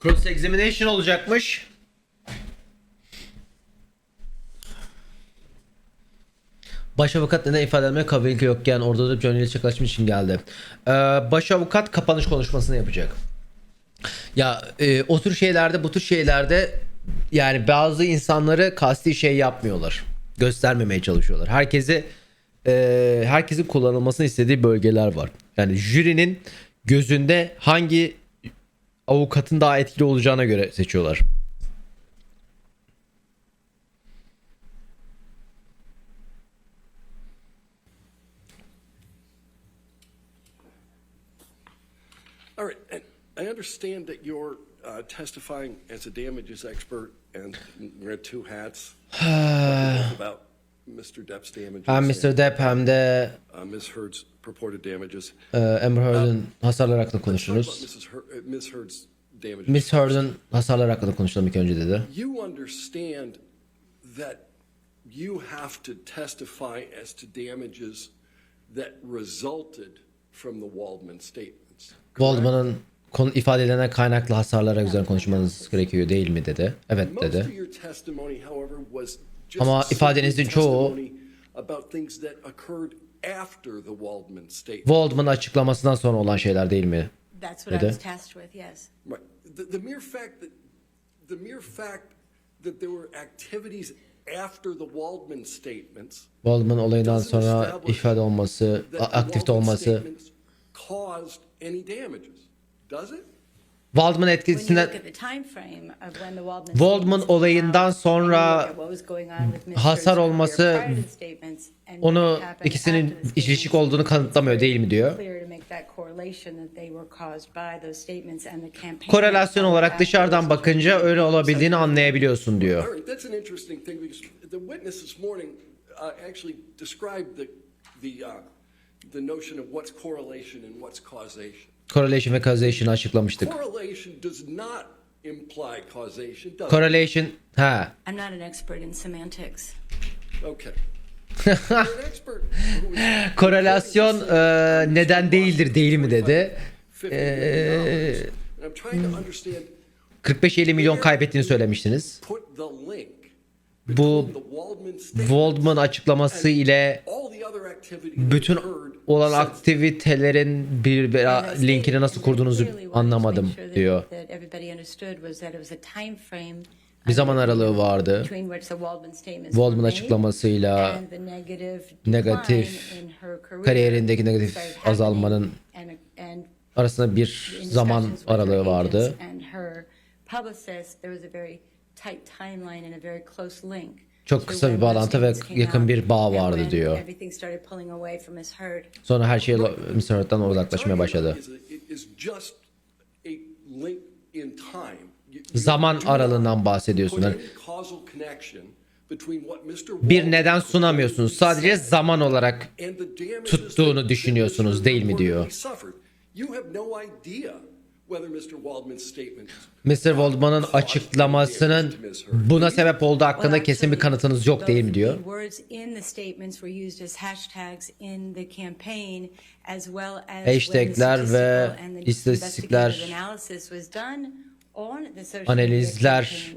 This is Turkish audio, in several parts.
Cross examination olacakmış. Başavukat neden ifade etmeye kabiliyeti yokken orada da Johnny ile çaklaşmak için geldi. Başavukat kapanış konuşmasını yapacak. Ya o tür şeylerde, bu tür şeylerde yani bazı insanları kasti şey yapmıyorlar. Göstermemeye çalışıyorlar. Herkesin kullanılmasını istediği bölgeler var. Yani jürinin gözünde hangi avukatın daha etkili olacağına göre seçiyorlar. All right, and I understand that you're testifying as a damages expert and wear two hats about Mr. Depp's damages. Hem Mr. Depp hem de Ms. Heard's purported damages. Amber Heard'ın hasarları hakkında konuşuruz. Ms. Heard's damages. Miss Heard'ın hasarları hakkında konuşalım ilk önce dedi. You understand that you have to testify as to damages that resulted from the Waldman statements. Waldman'ın ifadelerine kaynaklı hasarlara üzerine konuşmanız gerekiyor değil mi dedi. Evet dedi. Ama ifadenizin çoğu Waldman'ın açıklamasından sonra olan şeyler değil mi? Dedi. The mere fact that there were activities after the Waldman statements. Waldman olayından sonra ifade olması, aktifte olması caused any damages, does it? Waldman etkisinden Waldman olayından sonra hasar olması onu ikisinin ilişik olduğunu kanıtlamıyor değil mi diyor. Korelasyon olarak dışarıdan bakınca öyle olabildiğini anlayabiliyorsun diyor. The notion of what's correlation and what's causation. Correlation ve causation açıklamıştık. Correlation does not imply causation, does it? Correlation, I'm not an expert in semantics. Okay. You're an expert. Korelasyon neden değildir değil mi dedi. I'm trying to understand 45-50 milyon kaybettiğini söylemiştiniz. put the link Bu between the Waldman Waldman açıklaması ile all the other activity bütün that occurred olan since. aktivitelerin bir linkini nasıl kurduğunuzu anlamadım diyor. Bir zaman aralığı vardı. Waldman açıklamasıyla negatif kariyerindeki negatif azalmanın arasında bir zaman aralığı vardı. Çok kısa bir bağlantı ve yakın bir bağ vardı diyor. Sonra her şey Miss Heard'dan uzaklaşmaya başladı. Zaman aralığından bahsediyorsun. Yani bir neden sunamıyorsunuz. Sadece zaman olarak tuttuğunu düşünüyorsunuz değil mi diyor. Mr. Waldman'ın açıklamasının buna sebep olduğu hakkında kesin bir kanıtınız yok değil mi diyor. Hashtagler ve istatistikler, analizler.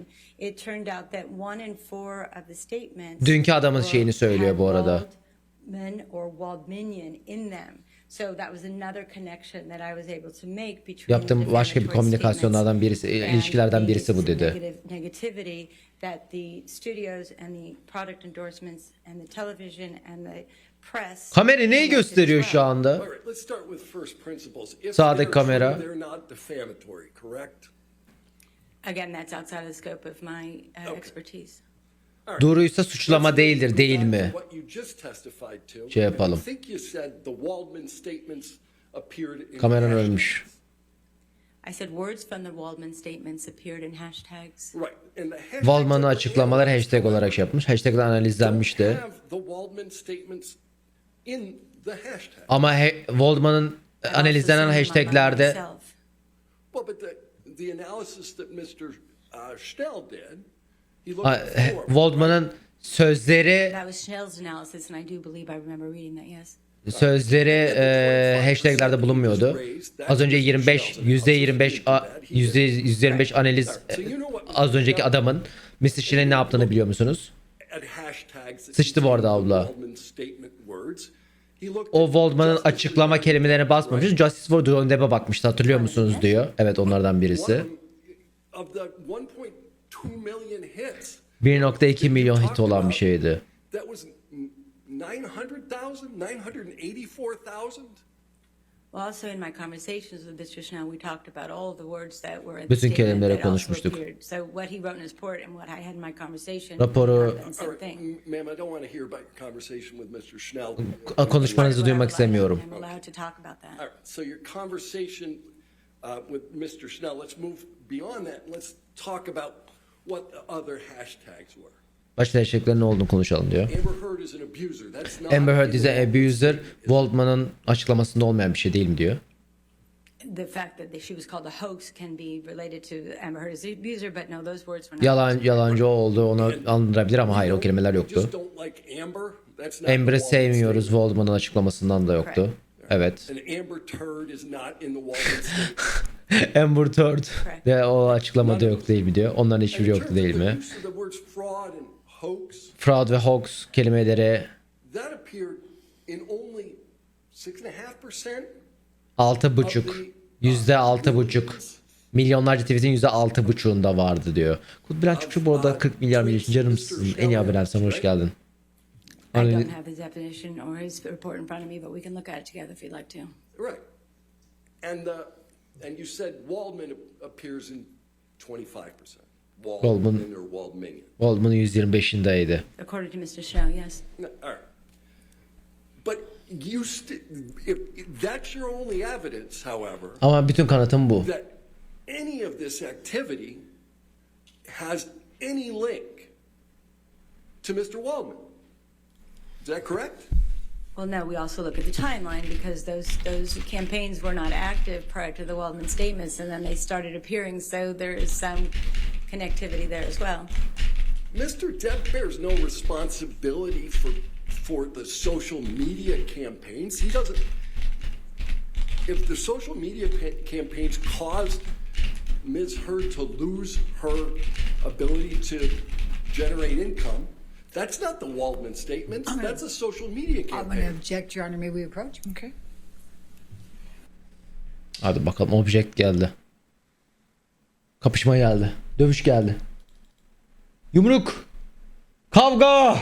Dünkü adamın şeyini söylüyor bu arada. Yaptığım başka bir komünikasyonlardan birisi, ilişkilerden birisi bu dedi. Kamera neyi gösteriyor şu anda? Sağdaki kamera. Doğruysa suçlama değildir değil mi? Şey yapalım. Kameran ölmüş. Waldman'ın açıklamaları hashtag olarak şey yapmış. Hashtag'ler analizlenmişti. Ama Waldman'ın analizlenen hashtaglerde Waldman'ın sözleri sözleri hashtaglerde bulunmuyordu. Az önce %25 analiz az önceki adamın Mr. Shin'in ne yaptığını biliyor musunuz? Sıçtı bu arada abla. O Waldman'ın açıklama kelimelerine basmamış. Justice for Dune Depp'e bakmıştı, hatırlıyor musunuz diyor. Evet, onlardan birisi. 1.2 milyon hit olan bir şeydi. Well, also in my conversations with Mr. Schnell, we talked about all of the words that were in the Bütün statement kelimeleri that also konuşmuştuk. appeared. So what he wrote in his report and what I had in my conversation Raporu- are the same thing. Ma'am, I don't want to hear about your conversation with Mr. Schnell. Konuşmanızı duymak istemiyorum. I'm allowed to talk about that. All right, so your conversation with Mr. Schnell, let's move beyond that. Let's talk about what the other hashtags were. Başka hashtaglerin ne olduğunu konuşalım diyor. Amber Heard is an abuser. That's not Amber Heard is an in the abuser. Waldman'ın açıklamasında olmayan bir şey değil mi diyor. The fact that she was called a hoax can be related to Amber Heard as an abuser, but no, those words were not. Yalancı oldu, onu andırabilir ama hayır, o kelimeler You yoktu. just don't like Amber. That's not Amber'ı the Waldman sevmiyoruz, statement. Waldman'ın açıklamasından da yoktu. Evet. And Amber Turd is not in the Waldman statement. Amber Heard de o açıklamada yok değil mi diyor. Onların And hiçbiri in yoktu terms değil of the mi? use of the words fraud and hoax, Fraud ve hoax kelimeleri that appeared in only 6.5%. 6,5. %6,5. Milyonlarca tweet'in %6,5'unda vardı diyor. Kutbilen Çukçu bu arada 40 milyar milyon canımsın. En iyi haberler, sana hoş geldin. I don't have his definition or his report in front of me, but we can look at it together if you'd like to. Right. And you said Waldman appears in 25%. Waldman or Waldmanian. Waldman'ın 125'indeydi. According to Mr. Schnell, yes. No, all right. But if that's your only evidence, however, Ama bütün kanıtım bu. that any of this activity has any link to Mr. Waldman. Is that correct? Well, no, we also look at the timeline because those campaigns were not active prior to the Waldman statements, and then they started appearing, so there is some connectivity there as well. Mr. Depp bears no responsibility for the social media campaigns. He doesn't. If the social media campaigns caused Ms. Heard to lose her ability to generate income, that's not the Waldman statements. That's a social media I'm going to campaign. object, Your Honor. May we approach? Okay. Hadi bakalım, object geldi. Kapışma geldi. Dövüş geldi. Yumruk. Kavga.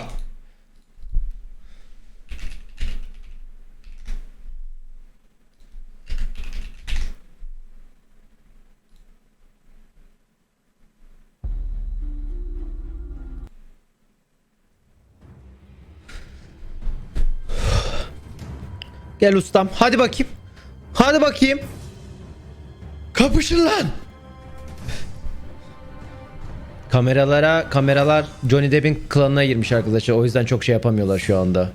Gel ustam. Hadi bakayım. Hadi bakayım. Kapışın lan. Kameralar Johnny Depp'in klanına girmiş arkadaşlar. O yüzden çok şey yapamıyorlar şu anda.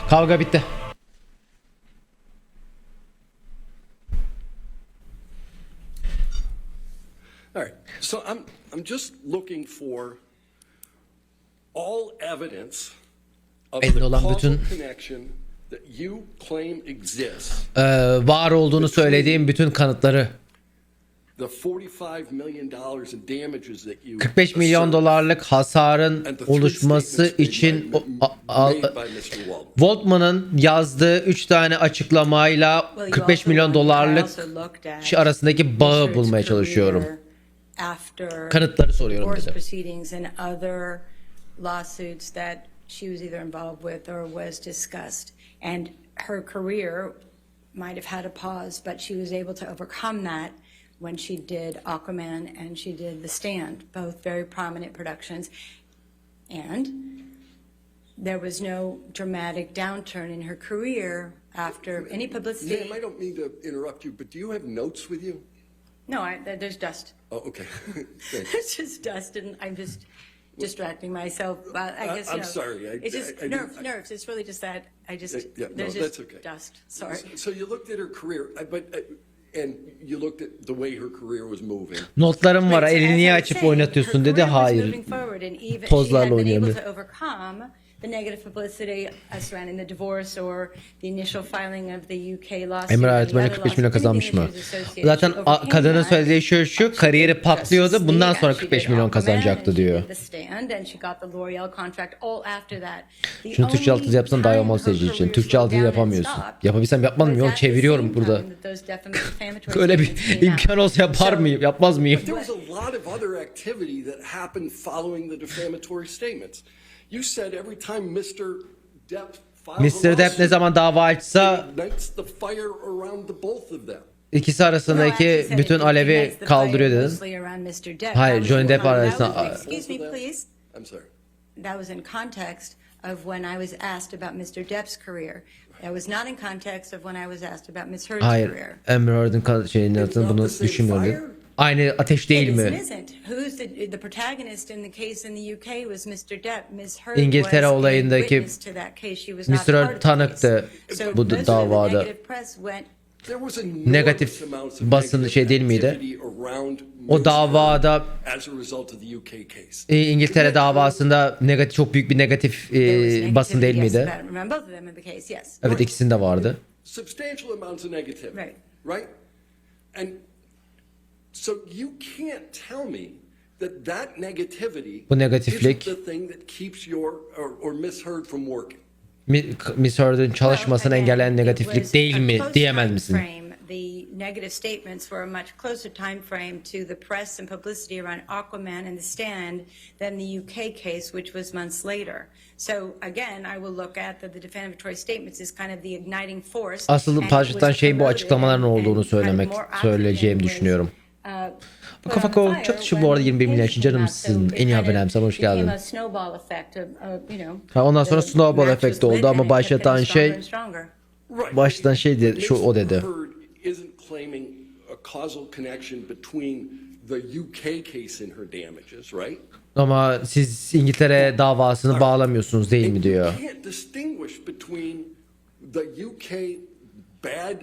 Kavga bitti. All right. So I'm just looking for all evidence of Elinde the olan causal bütün connection that you claim exists. var olduğunu söylediğim bütün kanıtları. The $45 million in damages that you 45 milyon assert dolarlık hasarın and the three oluşması statements için made by Mr. Waldman. Waldman'ın yazdığı 3 tane açıklamayla Well, you 45 also milyon I dolarlık also looked at şey arasındaki bağı Richard's bulmaya çalışıyorum. career after Kanıtları soruyorum divorce dedi. proceedings and other lawsuits that she was either involved with or was discussed. And her career might have had a pause, but she was able to overcome that when she did Aquaman and she did The Stand, both very prominent productions. And there was no dramatic downturn in her career after any publicity. Ma'am, I don't mean to interrupt you, but do you have notes with you? No, there's dust. Oh, okay. Thanks. It's just dust, and I'm just distracting myself. I guess, I'm sorry. It's just nerves. It's really just that there's just that's okay. dust. Sorry. So you looked at her career, and you looked at the way her career was moving. Notlarım var. Elini niye açıp oynatıyorsun dedi. Hayır. Tozlarla oynuyorum. The negative publicity surrounding the divorce or the initial filing of the UK lawsuit. Emre öğretmeni 45 milyon kazanmış mı? Zaten kadının söylediği şu kariyeri patlıyordu. Bundan sonra 45 milyon kazanacaktı diyor. Şunu Türkçe altyazı yapsan daha iyi olmaz seyirci için. Türkçe altyazı yapamıyorsun. Yapabilsem yapmadım. Yok çeviriyorum burada. Öyle bir imkan olsa yapar mıyım? Yapmaz mıyım? There was a lot of other activity that happened following the defamatory statements. You said every time Mr. Depp Mr. Depp ne zaman dava açsa ignites the fire around the both of them. ikisi arasındaki bütün alevi kaldırıyor dedin. Hayır, Johnny Depp arasında. Excuse me, please. I'm sorry. That was in context of when I was asked about Mr. Depp's career. That was not in context of when I was asked about Miss Heard's Hayır, career. Amber Heard'ın şeyinin altında bunu düşünmüyorum. Aynı ateş değil mi? Who's the protagonist in the case in the UK was Mr. Depp. Miss Heard İngiltere was a olayındaki witness to that case. She was not Mr. part of Heard the tanıktı case. So bu most of the davada. negative press went. There was Negatif enormous amounts of basın negative şey değil miydi? activity around O Ms. davada Heard as a result of the UK case. İngiltere davasında negatif çok büyük bir negatif basın değil miydi? Evet, ikisinde vardı. Substantial amounts of negativity. Right? And so you can't tell me that negativity Bu negatiflik isn't the thing that keeps your or Miss Heard from working. Miss Heard'ın çalışmasını engelleyen negatiflik değil mi diyemez misin? The negative statements were a much closer time frame to the press and publicity around Aquaman and The Stand than the UK case, which was months later. So again, I will look at the defamatory statements as kind of the igniting force. Asıl parçadan şey bu açıklamaların olduğunu söyleyeceğimi düşünüyorum. Kafa çatışı bu arada 21 milyon için canımsın. En iyi abonem, sana hoş geldin. Ondan sonra snowball efekti oldu ama başlatan şey diye, o dedi. Isn't claiming a causal connection between the UK case and her damages, right? Ama siz İngiltere davasını bağlamıyorsunuz değil mi diyor. You can't distinguish between the UK bad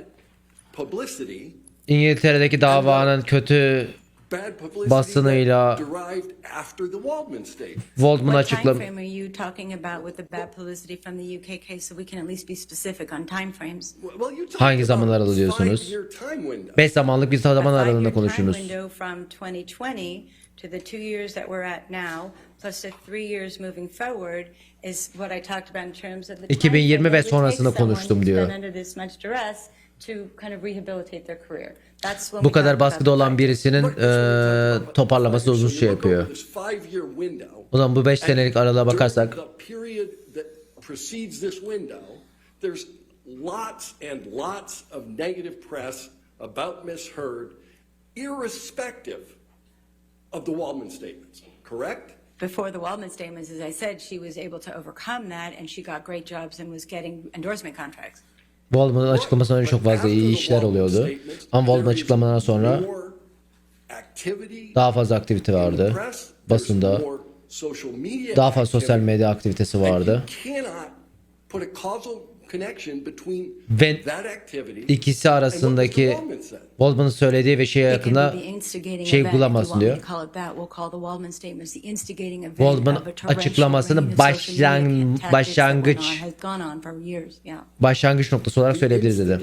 publicity, İngiltere'deki davanın kötü bad publicity basınıyla that derived after the Waldman statement. Waldman What açıkladı. time frame are you talking about with the bad publicity from the UK case, so we can at least be specific on time frames? Well, you talked Hangi about zaman aralığı diyorsunuz? 5-year time window. 5 zamanlık bir zaman A aralığında 5-year time konuştunuz. window from 2020 to the 2 years that we're at now, plus the 3 years moving forward, is what I talked about in terms of the 2020 ve sonrasını konuştum diyor. Bu kadar baskıda olan birisinin toparlaması uzun şey yapıyor. O zaman bu 5 senelik aralığa bakarsak there's lots and lots of negative press about Miss Heard, irrespective of the Waldman statements, correct? Before the Waldman statements, as I said, she was able to overcome that and she got great jobs and was getting endorsement contracts. Waldman'ın açıklamasından önce çok fazla iyi işler oluyordu. Ama Waldman açıklamadan sonra daha fazla aktivite vardı. Basında daha fazla sosyal medya aktivitesi vardı. Ve ikisi arasındaki Waldman'ın söylediği ve şeye yakında şey bulamazsın diyor. Waldman açıklamasını başlangıç noktası olarak söyleyebiliriz dedi.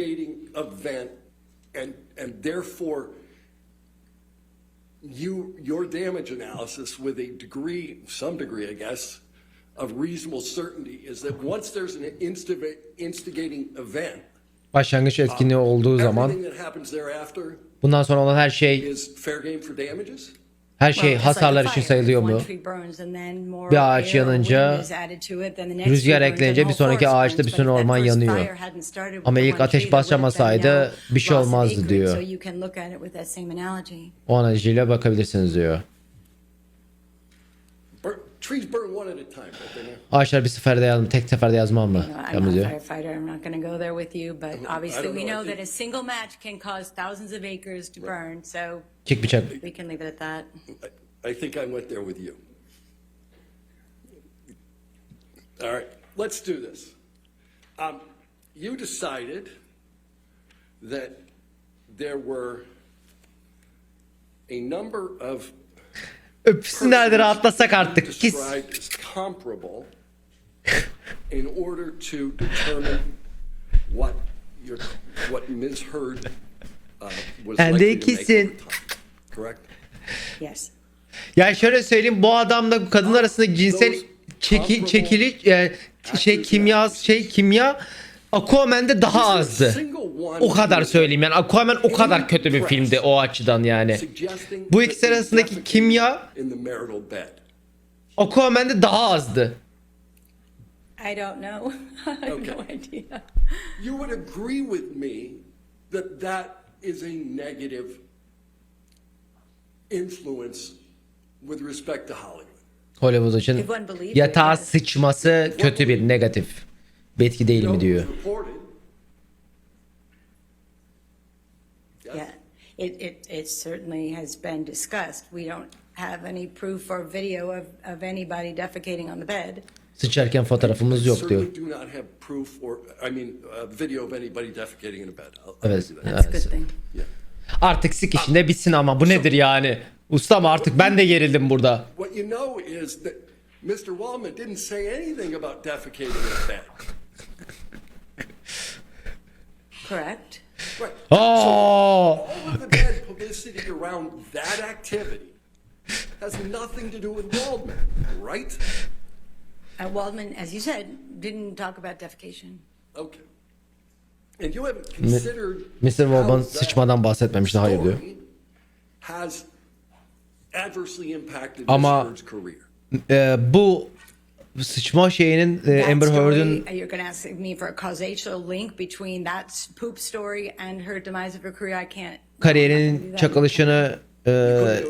Your damage analysis with a degree, some degree, I guess, of reasonable certainty is that once there's an instigating event, başlangıç etkinliği olduğu zaman bundan sonra olan her şey hasarlar için sayılıyor mu? Bir ağaç yanınca rüzgar eklenince bir sonraki ağaçta bütün orman yanıyor. Ama ilk ateş başlamasaydı bir şey olmazdı diyor. O analojiyle bakabilirsiniz diyor. Ağaçlar bir seferde yazmam, tek seferde yazmam mı? I'm not a firefighter. I'm not going to go there with you, but obviously we know that a single match can cause thousands of acres to burn. So Çık bıçak. we can leave it at that. I think I went there with you. All right, let's do this. You decided that there were a number of Öpsünler de rahatlasak artık. Kiss. described as comparable in order to determine what Ms. Heard was And likely they to make kissing. over time. Correct? Yes. Ya şöyle söyleyeyim, bu adamla kadın arasında cinsel kimya Aquaman'de daha azdı. O kadar söyleyeyim yani, Aquaman o kadar kötü bir filmdi o açıdan yani. Bu ikisi arasındaki kimya Aquaman'de daha azdı. I don't know. I have Okay. no idea. You would agree with me that that is a negative influence with respect to Hollywood. Hollywood için If one believes yatağa it, yes. sıçması kötü bir negatif bir etki değil mi diyor. Reported. Yeah, it certainly has been discussed. We don't have any proof or video of anybody defecating on the bed. Sıçarken fotoğrafımız yok diyor. Certainly do not have proof or, video of anybody defecating in a bed. I'll Evet. do that. That's a good thing. Yeah. Artık sikişin de bitsin ama bu nedir yani? Ustam artık ben de gerildim burada. What you know is that Mr. Wallman didn't say anything about defecating in a bed. Correct. Right. Aa! All of the bad publicity around that activity has nothing to do with Waldman, right? Waldman, as you said, didn't talk about defecation. Okay. And you haven't considered Mr. Waldman how that sıçmadan bahsetmemişti, hayır diyor. story has adversely impacted Ama- Ms. Heard's career. Bu sıçma şeyinin That Amber story, Heard'ın you're going to ask me for a causal link between that poop story and her demise of her career. I can't. I'm not gonna do kariyerinin that. çakılışını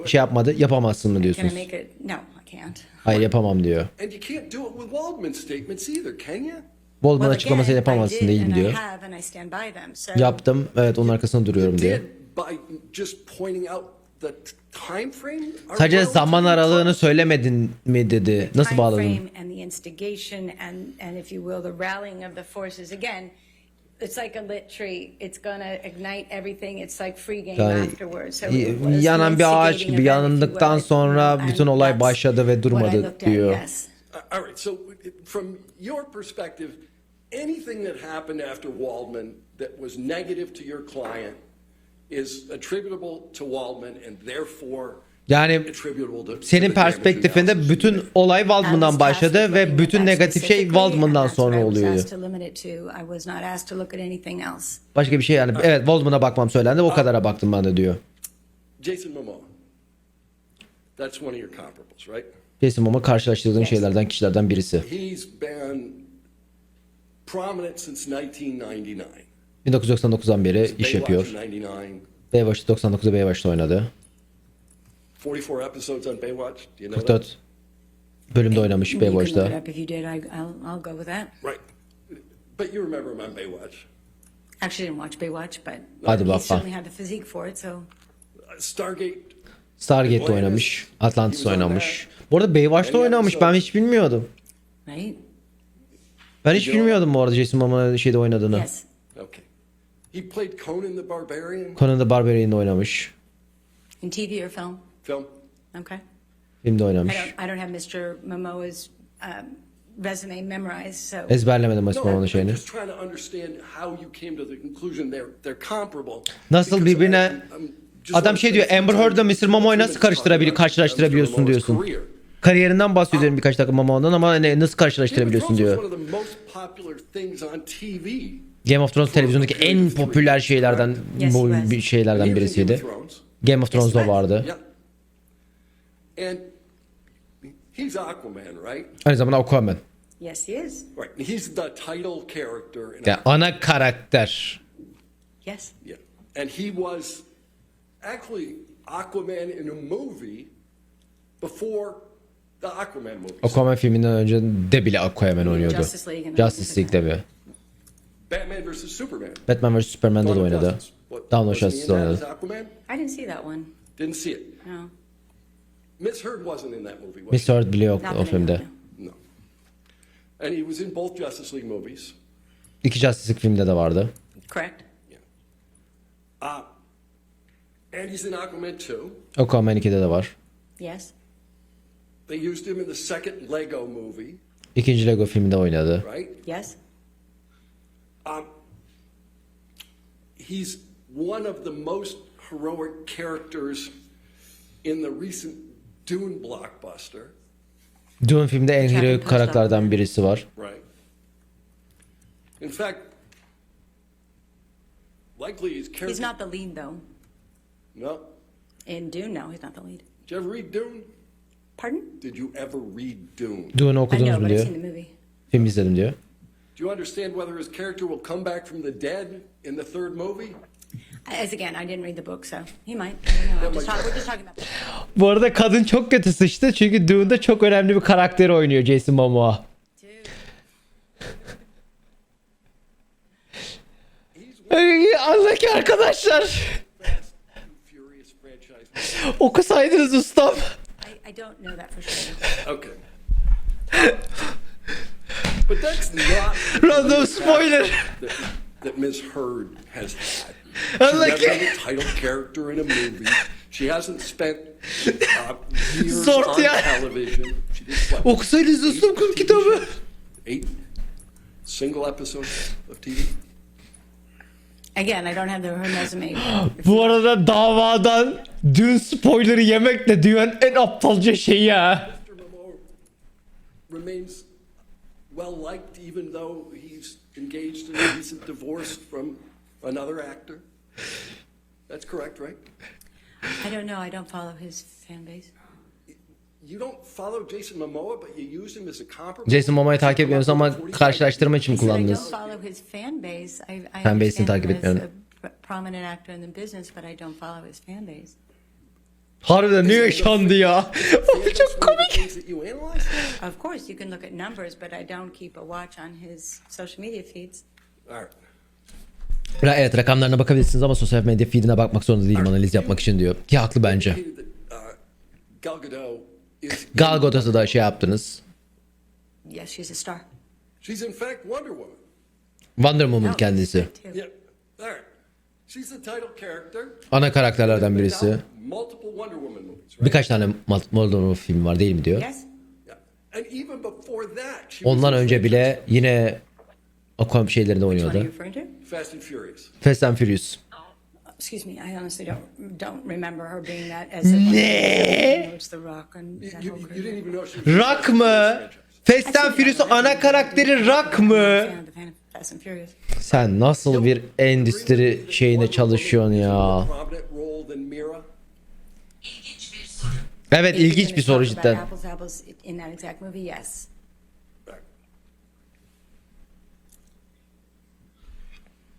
şey yapmadı, yapamazsın mı Can I diyorsunuz? make it? No, I can't. Hayır, yapamam diyor. And you can't do it with Waldman's statements either, can you? Waldman Well, açıklamasıyla again, I yapamazsın did, değil and I diyor. have, and I stand by them. So Yaptım, evet, onun arkasında duruyorum diyor. Did by just pointing out the time frame? Are Sadece relatively zaman aralığını close. söylemedin mi dedi. Nasıl time bağladın? frame and the instigation and if you will, the rallying of the forces. Again, it's like a lit tree. It's gonna ignite everything. It's like free game Yani afterwards. So it was the yanan bir ağaç instigating gibi event, if you yanındıktan will. sonra And bütün olay that's başladı ve what I durmadı looked at, diyor. yes. All right. So, from your perspective, anything that happened after Waldman that was negative to your client is attributable to Waldman and therefore Yani attributable to senin the damage perspektifinde analysis. bütün olay Waldman'dan başladı ve bütün negatif şey Waldman'dan sonra oluyor. Başka bir şey yani, evet, Waldman'a bakmam söylendi, o kadara baktım ben de diyor. Jason Momoa. That's one of your comparables, right? Jason Momoa karşılaştırdığın Yes. şeylerden, kişilerden birisi. He's been prominent since 1999. 1999'dan beri iş Baywatch yapıyor. in 99. Baywatch 99'da Baywatch'ta oynadı. 44 episodes on Baywatch. Do you know that? 44 bölümde oynamış Baywatch'ta. If you did, I'll go with that. Right. But you remember him on Baywatch. Actually, didn't watch Baywatch, but Hadi he bakalım. certainly had the physique for it. So Stargate. Stargate'de oynamış. Atlantis oynamış. Bu arada Baywatch'ta oynamış. Ben hiç bilmiyordum. right? Ben hiç bilmiyordum bu arada Jason Momoa'nın şeyde oynadığını. Yes. Okay. He played Conan the Barbarian Conan the Barbarian'da oynamış. In TV or film? film. Okay. Filmde I oynamış. don't have Mr. Momoa's resume memorized, so Ezberlemedim Jason No, Momoa'nın I'm şeyini. just trying to understand how you came to the conclusion they're comparable. Nasıl Because birbirine- I'm just Adam şey diyor, Amber Heard'la Mr. Momoa'yı nasıl karşılaştırabiliyorsun diyorsun. Career. Kariyerinden bahsediyorum birkaç dakika Momoa'dan ama hani nasıl karşılaştırabiliyorsun Game of Thrones diyor. was one of the most popular things on TV. Game of Thrones televizyondaki en popüler şeylerden, Yes, bu yes. bir şeylerden He was in birisiydi. Game of Thrones. Game of Thrones'da vardı. Yeah. And he's Aquaman, right? Aynı zamanda Aquaman. yes, he is. Right. He's the title character in Yani ana karakter. Yes. Yeah. And he was actually Aquaman in a movie before the Aquaman movie. Aquaman filminden önce de bile Aquaman oynuyordu. Justice League. Justice League'de bir. Batman vs. Superman. Batman vs Superman'da da Dawn of oynadı. Justice. What, Dawn of wasn't he in Justice'da that oynadı. as Aquaman? I didn't see that one. Didn't see it. No. Miss Heard wasn't in that movie, was Miss she? Heard bile yok Not o that I filmde. know. No. And he was in both Justice League movies. İki Justice League filmde de vardı. Correct. And he's in Aquaman 2. Aquaman 2'de de var. Yes. They used him in the second Lego movie, İkinci Lego filminde oynadı. right? Yes. He's one of the most heroic characters in the recent Dune blockbuster, Dune filmde en heroik karakterlerden birisi var. right? In fact, likely his character... He's not the lead, though. No. In Dune, no, he's not the lead. Did you ever read Dune? Pardon? Did you ever read Dune? Dune'u I okudunuz know, mu but I've diyor. seen the movie. Film izledim diyor. Do you understand whether his character will come back from the dead in the third movie? As again, I didn't read the book, so he might. I don't know. We're just talking about. Bu arada kadın çok kötü sıçtı çünkü Dune'da çok önemli bir karakteri oynuyor Jason Momoa. Anla ki arkadaşlar. Furious franchise. Okusaydınız ustam. I don't know that for sure. Okay. But that's not Random spoiler. that Ms. Heard has had. Anla She's never ki. been a title character in a movie. She hasn't spent years Zor on ya. television. She did what? Okusaydınız ustam kul kitabı. 8 single episodes of TV. Again, I don't have her resume. Bu arada davadan Dune spoiler'ı yemek de dünyanın en aptalca şeyi ya. Mr. Momoa remains well liked even though he's engaged in a recent divorce from another actor. That's correct, right? I don't know. I don't follow his fan base. You don't follow Jason Momoa, but you use him as a compromise. Jason Momoa'yı takip etmiyoruz ama karşılaştırma için I said I don't kullandınız. follow his fan base. I Fan base'ini understand takip him as etmiyorum. a prominent actor in the business, but I don't follow his fan base. Harbiden ne yaşandı ya? Abi çok komik. Things that you analyze? Of course, you can look at numbers, but I don't keep a watch on his social media feeds. All right. Evet, rakamlarına bakabilirsiniz ama sosyal medya feedine bakmak zorunda değilim analiz yapmak için diyor. Ki haklı bence. Indicated that, Gal Gadot is. Gal Gadot'a da şey yaptınız. Yes, she's a star. She's in fact Wonder Woman. Wonder Woman No, kendisi. she's great, too. Yeah. All right. She's the title character. Ana karakterlerden birisi. Multiple Wonder Woman movies, right? Birkaç tane Wonder Woman film var değil mi diyor. Yes. Yeah. And even before that, she Ondan was in önce bile yine Aquaman şeylerinde Which one are you oynuyordu. referring to? Fast and Furious. Fast and Furious. Excuse me, I honestly don't remember her being that as a It's The Rock and that You whole didn't career. even know she was. Rock mı? Fast and Furious'un ana karakteri Rock mı? Fan of the Fast and Furious. Sen nasıl bir endüstri şeyine çalışıyorsun ya? Prominent role than Mira. Evet, ilginç bir soru Talk about cidden. Apples, apples in that exact movie, yes. Right.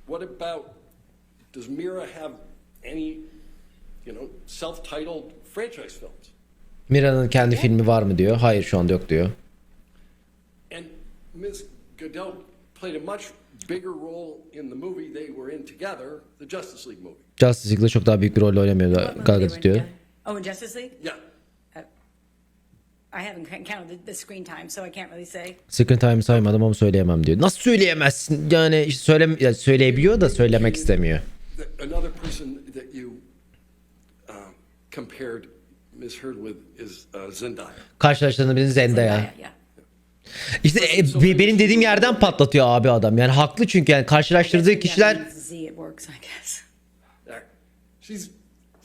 What about, does Mira have any, self-titled franchise films? Mira'nın kendi filmi var mı diyor. Hayır, şu anda yok diyor. And Ms. Gadot played a much bigger role in the movie they were in together, the Justice League movie. Justice League'de çok daha büyük bir rol oynamıyor What movie Gal they Gadot were diyor. in? Oh, in Justice League? Yeah. I haven't counted the screen time, so I can't really say. Screen Time'ı saymadım ama söyleyemem diyor. Nasıl söyleyemezsin? Yani işte söyleyebiliyor da söylemek istemiyor. Another person that you compared Ms. Heard with is Zendaya. Karşılaştığında birinin Zendaya. Yeah. İşte benim dediğim yerden patlatıyor abi adam. Yani haklı çünkü yani karşılaştırdığı kişiler Z, it works, I guess.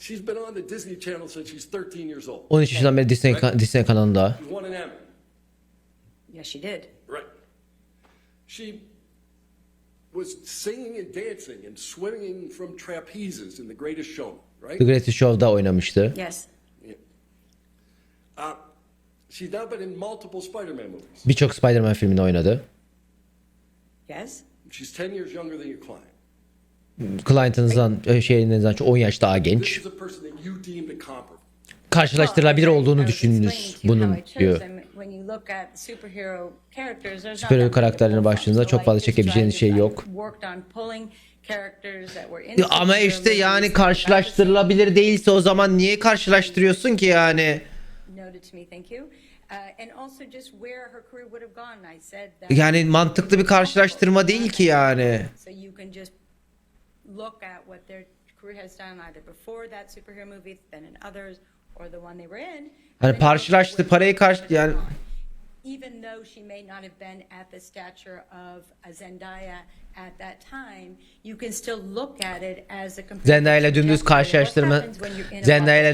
She's been on the Disney Channel since she's 13 years old. 13 yaşından beri Disney kanalında. She's won an Emmy. Yes, she did. Right. She was singing and dancing and swinging from trapezes in The Greatest Showman, right? The Greatest Show'da oynamıştı. Yes. She's now been in multiple Spider-Man movies. Birçok Spider-Man filminde oynadı. Yes. She's 10 years younger than your client. Client'ınızdan şeyinizden 10 yaş daha This genç. is a person that you deemed a comparable. Karşılaştırılabilir olduğunu düşündünüz bunun diyor. Süper karakterlerine baktığınızda çok fazla çekebileceğiniz şey yok. Ama işte yani karşılaştırılabilir değilse o zaman niye karşılaştırıyorsun ki yani? Noted to me, thank you. And also just where her career would have gone. I said that. Yani mantıklı bir karşılaştırma değil ki yani. So you can just look at what their career has done either before that superhero movie, then in others, or the one they were in. Hani karşılaştı parayı yani. Even though she may not have been at the stature of a Zendaya at that time, you can still look at it as a Zendaya ile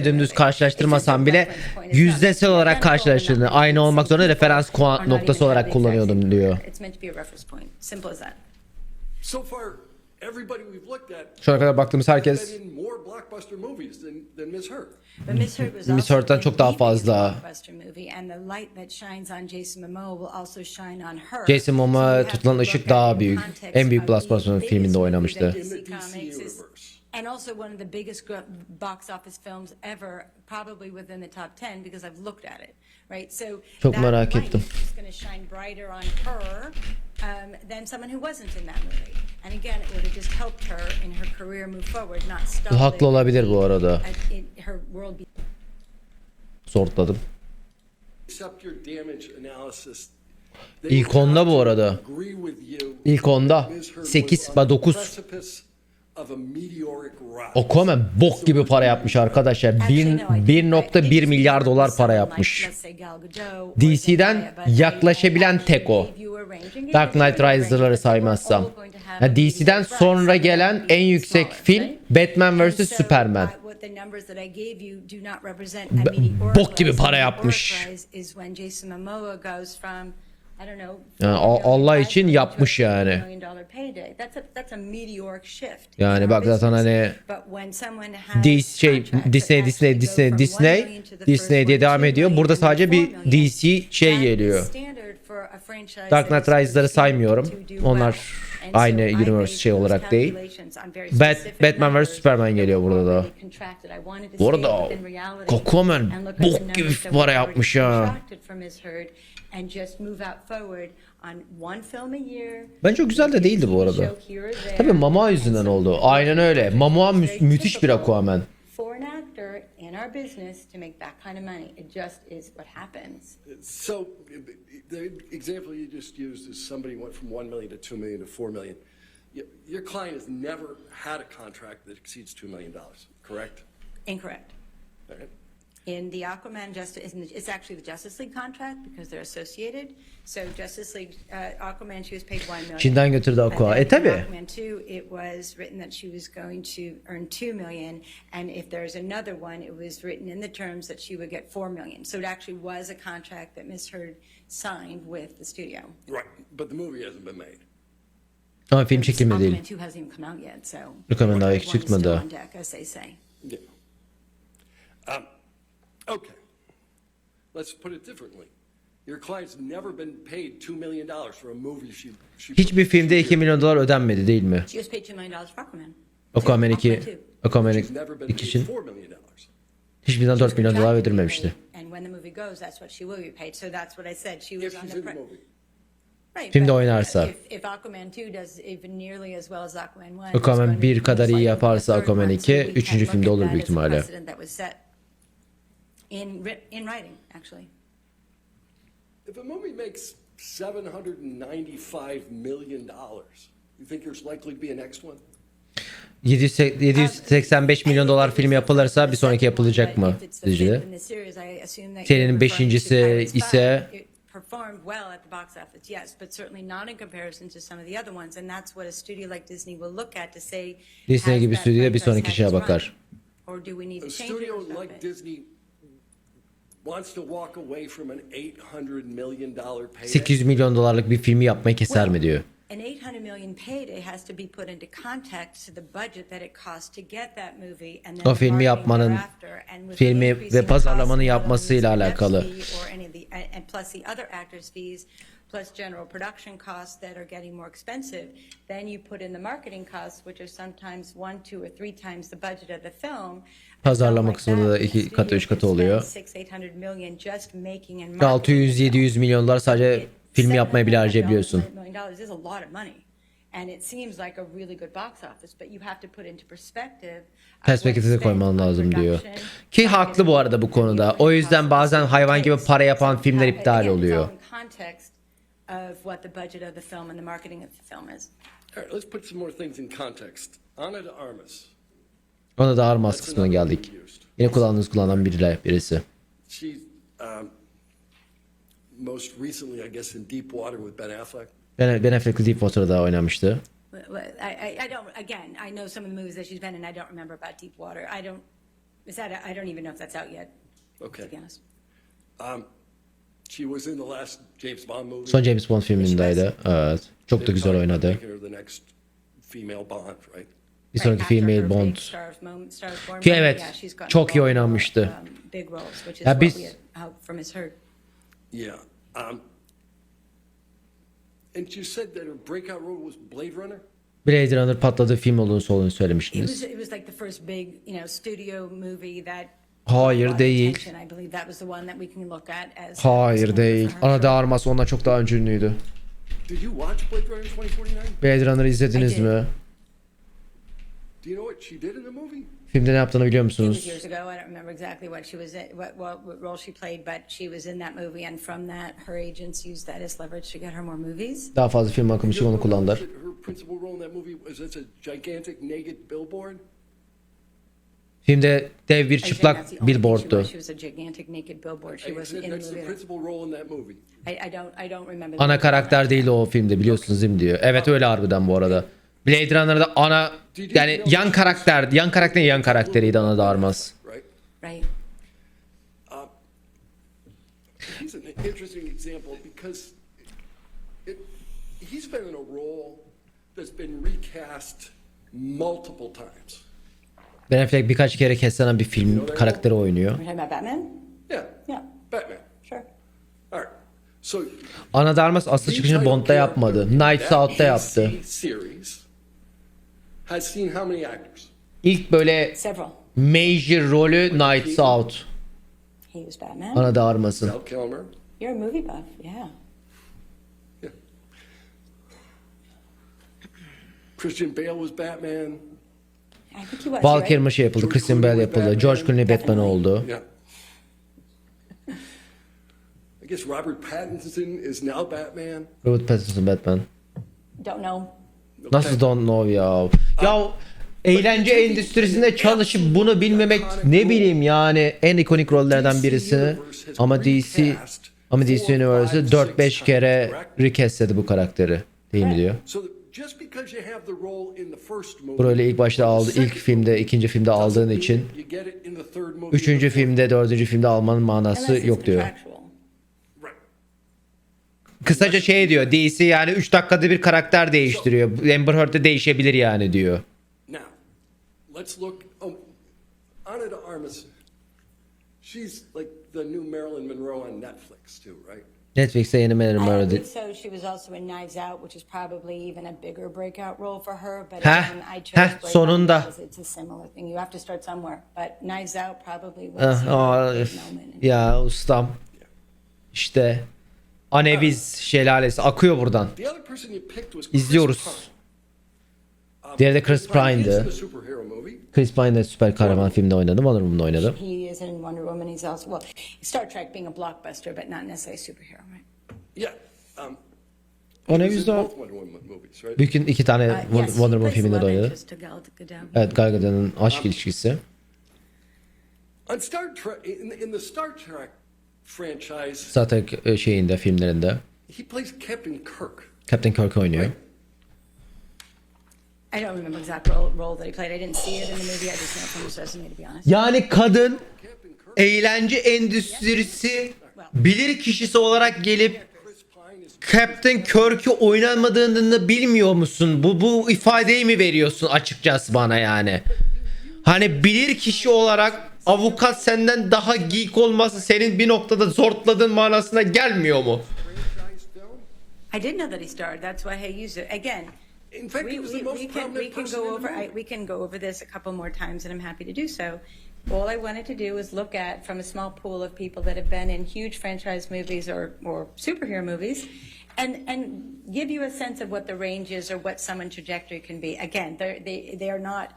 dümdüz karşılaştırmasam bile yüzdesel olarak karşılaştırdığını, aynı olmak zorunda referans noktası olarak kullanıyordum diyor. So far, everybody we've looked at Şu ana kadar baktığımız herkes been in more blockbuster movies than Miss Heard. Miss Heard'dan çok daha fazla. Jason Momoa tutulan ışık daha büyük. En büyük blockbuster filminde oynamıştı. In the DC universe. And also one of the biggest box office films ever, probably within the top 10 because I've looked at it, right? So Çok that merak light ettim. is going to shine brighter on her than someone who wasn't in that movie. And again, it would have just helped her in her career move forward, not stalled. Haklı olabilir bu arada. Her world. Sortladım. Accept your damage analysis. İlk onda bu arada. Agree with you. İlk onda. Ms. Heard 8 was on the 9. precipice of a meteoric rise. Aquaman bok gibi para yapmış arkadaşlar. 1.1 milyar dolar para yapmış. DC'den yaklaşabilen tek o. Dark Knight Rises'ları saymazsam. Yani DC'den sonra gelen en yüksek film Batman vs Superman. Bok gibi para yapmış. Yani Allah için yapmış yani. Yani bak zaten hani Disney diye devam ediyor. Burada sadece bir DC şey geliyor. Dark Knight Rises'ları saymıyorum. Onlar aynı universe şey olarak değil. Batman vs Superman geliyor burada da. Bu arada Aquaman bok gibi para yapmış ya. Bence o güzel de değildi bu arada. Tabii Momoa yüzünden oldu. Aynen öyle. Momoa müthiş bir Aquaman. So the example you just used is somebody went from 1 million to 2 million to 4 million. Your client has never had a contract that exceeds $2 million, correct? Incorrect. All right. In the Aquaman it's actually the Justice League contract because they're associated. So Justice League, Aquaman, she was paid 1 million. Çin'den götürdü Aqua. Tabi. Aquaman 2, it was written that she was going to earn 2 million, and if there's another one, it was written in the terms that she would get 4 million. So it actually was a contract that Ms. Heard signed with the studio. Right, but the movie hasn't been made. Ama film çekilmedi değil. Aquaman 2 hasn't even come out yet, so. Aquaman daha hiç çıkmadı. On deck, as they say. Yeah. Okay. Let's put it differently. Your client's never been paid $2 million for a movie she Hiçbir filmde 2 milyon dolar ödenmedi değil mi? She was paid $2 million for Aquaman. Aquaman 2 Aquaman She's never been 2 paid için $4 million. hiçbirinden 4 milyon dolar ödülmemişti. And when the movie goes, that's what she will be paid. So that's what I said. She was If on she's the in the movie. Right, Filmde but oynarsa. If Aquaman 2 does even nearly as well as Aquaman 1. Aquaman 1 kadar iyi yaparsa Aquaman 2 3. filmde olur büyük ihtimalle. In writing, actually. If a movie makes $795 million, you think there's likely to be a next one? 785 milyon dolar film yapılırsa bir sonraki yapılacak mı sizce? Serinin 5.'si ise performed well at the box office, yes, but certainly not in comparison to some of the other ones, and that's what a studio like Disney will look at to say. Disney gibi stüdyo bir sonraki şeye bakar. Or do we need to A change studio it or like Disney wants to walk away from an $800 million payday. 800 milyon dolarlık bir filmi yapmayı keser mi diyor. An $800 million payday has to be put into context to the budget that it costs to get that movie and then O filmi yapmanın, filmi ve pazarlamanın yapmasıyla alakalı. And plus the other actors' fees, plus general production costs that are getting more expensive. Then you put in the marketing costs, which are sometimes 1, 2, or 3 times the budget of the film. Pazarlama kısmında da 2 katı 3 katı oluyor. 600-700 milyon dolar sadece filmi yapmaya bile harcayabiliyorsun. And it seems like a really good box office, but you have to put into perspective. Perspektife koyman lazım diyor. Ki haklı bu arada bu konuda. O yüzden bazen hayvan gibi para yapan filmler iptal oluyor. Of what the budget of the film and the marketing of the film is. All right, let's put some more things in context. Ana de Armas. Ona da Armas kısmına geldik. Yine kullanan birisi. She most recently, I guess, in Deep Water with Ben Affleck. Ben Affleck'le Deepwater'da oynamıştı. I don't. Again, I know some of the movies that she's been in. I don't remember about Deep Water. I don't even know if that's out yet. Okay. To be honest. She was in the last James Bond movie. Son James Bond filmindeydi. Evet. Çok da güzel oynadı. Making her the next female Bond, right? Bir sonraki female Bond. Ki evet, çok iyi oynamıştı. Ya biz Yeah. And you said that her breakout role was Blade Runner? Blade Runner patladığı film olduğunu söylemiştiniz. It was like the first big, studio movie that. Hayır değil. Hayır değil. Ana de Armas ondan çok daha ünlüydü. Did you watch Blade Runner 2049? Blade Runner'ı izlediniz mi? Do you know what she did in the movie? Filmde ne yaptığını biliyor musunuz? Years ago, I don't remember exactly what she was in, what role she played, but she was in that movie, and from that, her agents used that as leverage to get her more movies. Daha fazla film hakkı için onu kullandılar. Her principal role in that movie was as a gigantic naked billboard. Filmde dev bir çıplak billboardtu. Ana karakter değil o filmde, biliyorsunuz değil mi diyor. Evet öyle harbiden bu arada. Blade Runner'da ana yani yan karakteriydi Ana de Armas. Right. He's an interesting example because he's been in a role that's been recast multiple times. Ben Affleck birkaç kere kessenen bir film karakteri oynuyor. You're talking about Batman? Yeah. Batman. Sure. All right. So Ana de Armas aslı çıkışını Bond'da yapmadı. Nights Out'ta yaptı. Series has seen how many actors? İlk böyle Several. major rolü Nights Out. He was Batman. Ana de Armas'ın. Val Kilmer. You're a movie buff, yeah. Christian Bale was Batman. I think he was. Val Right? Kilmer şey yapıldı. Christian Bale yapıldı. George Clooney Batman oldu. Yeah. I guess Robert Pattinson is now Batman. Robert Pattinson Batman. Don't know. Nasıl don't know ya? Ya eğlence endüstrisinde çalışıp bunu bilmemek ne bileyim yani en ikonik rollerden birisi ama DC Universe 4-5 kere recastledi bu karakteri. Değil mi diyor? Bu rolü ilk başta aldı, ilk filmde, ikinci filmde aldığın için üçüncü filmde, dördüncü filmde almanın manası yok diyor. Kısaca şey diyor, DC yani 3 dakikada bir karakter değiştiriyor. Amber Heard de değişebilir yani diyor. Now, let's look. Ana de Armas. She's like the new Marilyn Monroe on Netflix too, right? Netflix'te yeni Marilyn Monroe. So she was also in Knives Out, which is probably even a bigger breakout role for her. But I chose sonunda. because it's a similar thing. You have to start somewhere. But Knives Out probably was a moment. Ya ustam. İşte Aneviz şelalesi akıyor buradan. İzliyoruz. Diğeri de Chris Pine'dı. Chris Pine de süper kahraman filmde oynadı. Wonder Woman'da oynadı. He is in Wonder Woman. He's also Star Trek being a blockbuster, but not necessarily a superhero, right? Yeah. Aneviz de büyük iki tane Wonder Woman filminde de oynadı. Evet, Gal Gadot'un aşk ilişkisi. On Star Trek, in the Star Trek franchise, Star Trek şeyinde, filmlerinde he plays Captain Kirk. Captain Kirk oynuyor. I don't remember exact role that he played. I didn't see it in the movie. I just know from his resume, to be honest. Yani kadın eğlence endüstrisi bilir kişisi olarak gelip Captain Kirk'ü oynamadığını bilmiyor musun? Bu ifadeyi mi veriyorsun açıkçası bana yani? Hani bilir kişi olarak avukat senden daha geek olması senin bir noktada zortladığın manasına gelmiyor mu? I did know that he starred. That's why I used it. Again, In fact, he was the most prominent person in the movie. we can go over this a couple more times, and I'm happy to do so. All I wanted to do was look at from a small pool of people that have been in huge franchise movies or superhero movies, and give you a sense of what the range is or what someone's trajectory can be. Again, they are not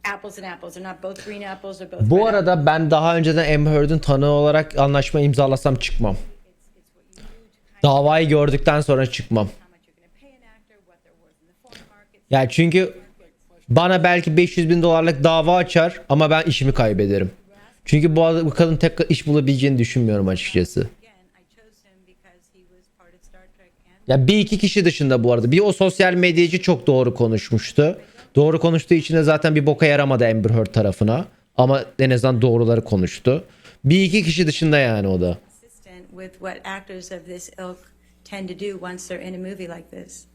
apples and apples. They're not both green apples or both Bu red arada ben daha önceden Amber Heard'ın tanığı olarak anlaşma imzalasam çıkmam. Davayı gördükten sonra çıkmam. Yani çünkü bana belki $500.000 dava açar ama ben işimi kaybederim. Çünkü bu kadın tek iş bulabileceğini düşünmüyorum açıkçası. Ya bir iki kişi dışında bu arada. Bir o sosyal medyacı çok doğru konuşmuştu. Doğru konuştuğu için de zaten bir boka yaramadı Amber Heard tarafına. Ama en azından doğruları konuştu. Bir iki kişi dışında yani o da. with what actors of this ilk tend to do once they're in a movie like this.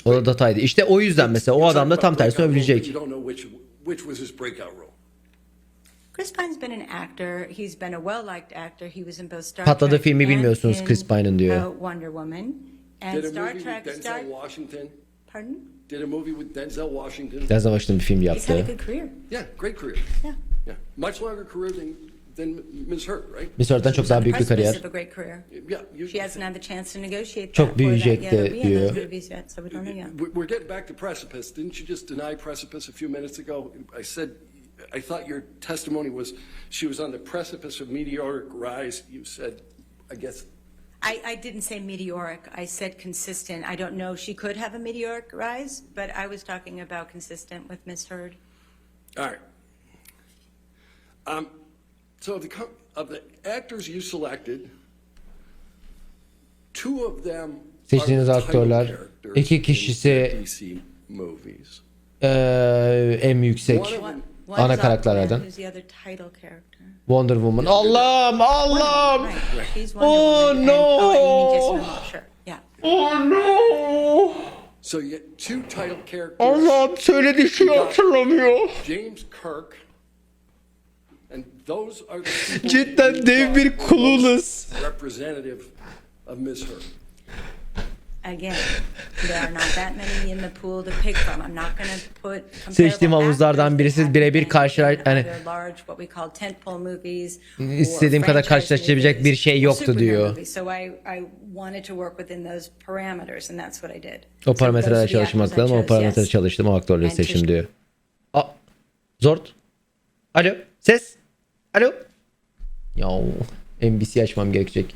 O da dataydı. İşte o yüzden mesela o adam da tam tersi övülecek. You don't know which was his breakout role. Chris Pine's been an actor. He's been a well-liked actor. He was in both Star Patladığı Trek filmi and bilmiyorsunuz in, Chris Pine'ın diyor. Wonder Woman. And Did a Star movie Trek with Denzel Washington? Pardon? Did a movie with Denzel Washington? Denzel Washington bir film He's had a yaptı. good career. Yeah, great career. Yeah. Yeah, much longer career than Ms. Heard, right? Miss Heard'dan çok daha büyük bir Precipice kariyer. of a great career. Yeah, She hasn't had the chance to negotiate Çok that for that büyüyecekti yet, or be in diyor. those movies yet, so we don't know yet. We're getting back to Precipice. Didn't you just deny Precipice a few minutes ago? I thought your testimony was she was on the precipice of meteoric rise. You said, I guess. I didn't say meteoric. I said consistent. I don't know. She could have a meteoric rise, but I was talking about consistent with Ms. Heard. All right. So of the actors you selected, two of them Seçtiğiniz are the title aktörler, characters iki in kişisi DC movies. en yüksek One ana is karakterlerden. Aquaman, who's the other title character. Wonder Woman. Allah'ım Allah'ım. Right. He's Wonder Oh Woman. no. Oh, and you mean Jason Momoa, sure. Yeah. Oh no. So you get two title characters. Allah'ım söylediği şeyi hatırlamıyor. James Kirk. And those are the people Cidden who dev bir are kulunuz. representative of Ms. Heard. Again, there are not that many in the pool to pick from. I'm not going to put Seçtiğim comparable havuzlardan actors birisi that have birebir been karşılar in hani other large what we call tentpole movies or istediğim kadar franchise karşılaştırabilecek movies bir şey or yoktu superhero diyor. movies. So I wanted to work within those parameters and that's what I did. O So parametrelerde those are the çalışmak actors I lazım. O chose, parametrede yes. çalıştım. O aktörleri And seçtim Kişi. diyor. Zord. Alo. Ses. Alo. Ya NBC açmam gerekecek.